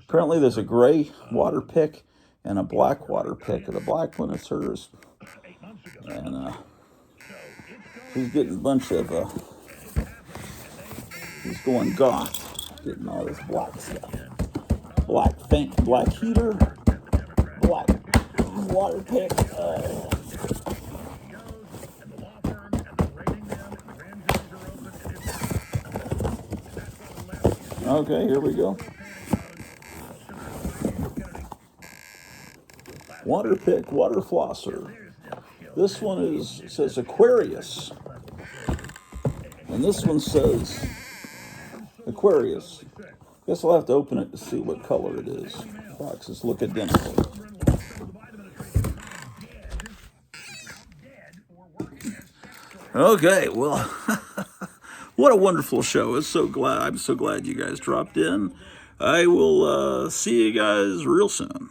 Apparently, there's a gray water pick and a black water pick. The black one is hers. And he's getting a bunch of, he's going goth, getting all this black stuff. Black heater, black water pick. Okay, here we go. Water pick, water flosser. This one says Aquarius. And this one says Aquarius. Guess I'll have to open it to see what color it is. Boxes look identical. Okay, well, what a wonderful show. I'm so glad you guys dropped in. I will see you guys real soon.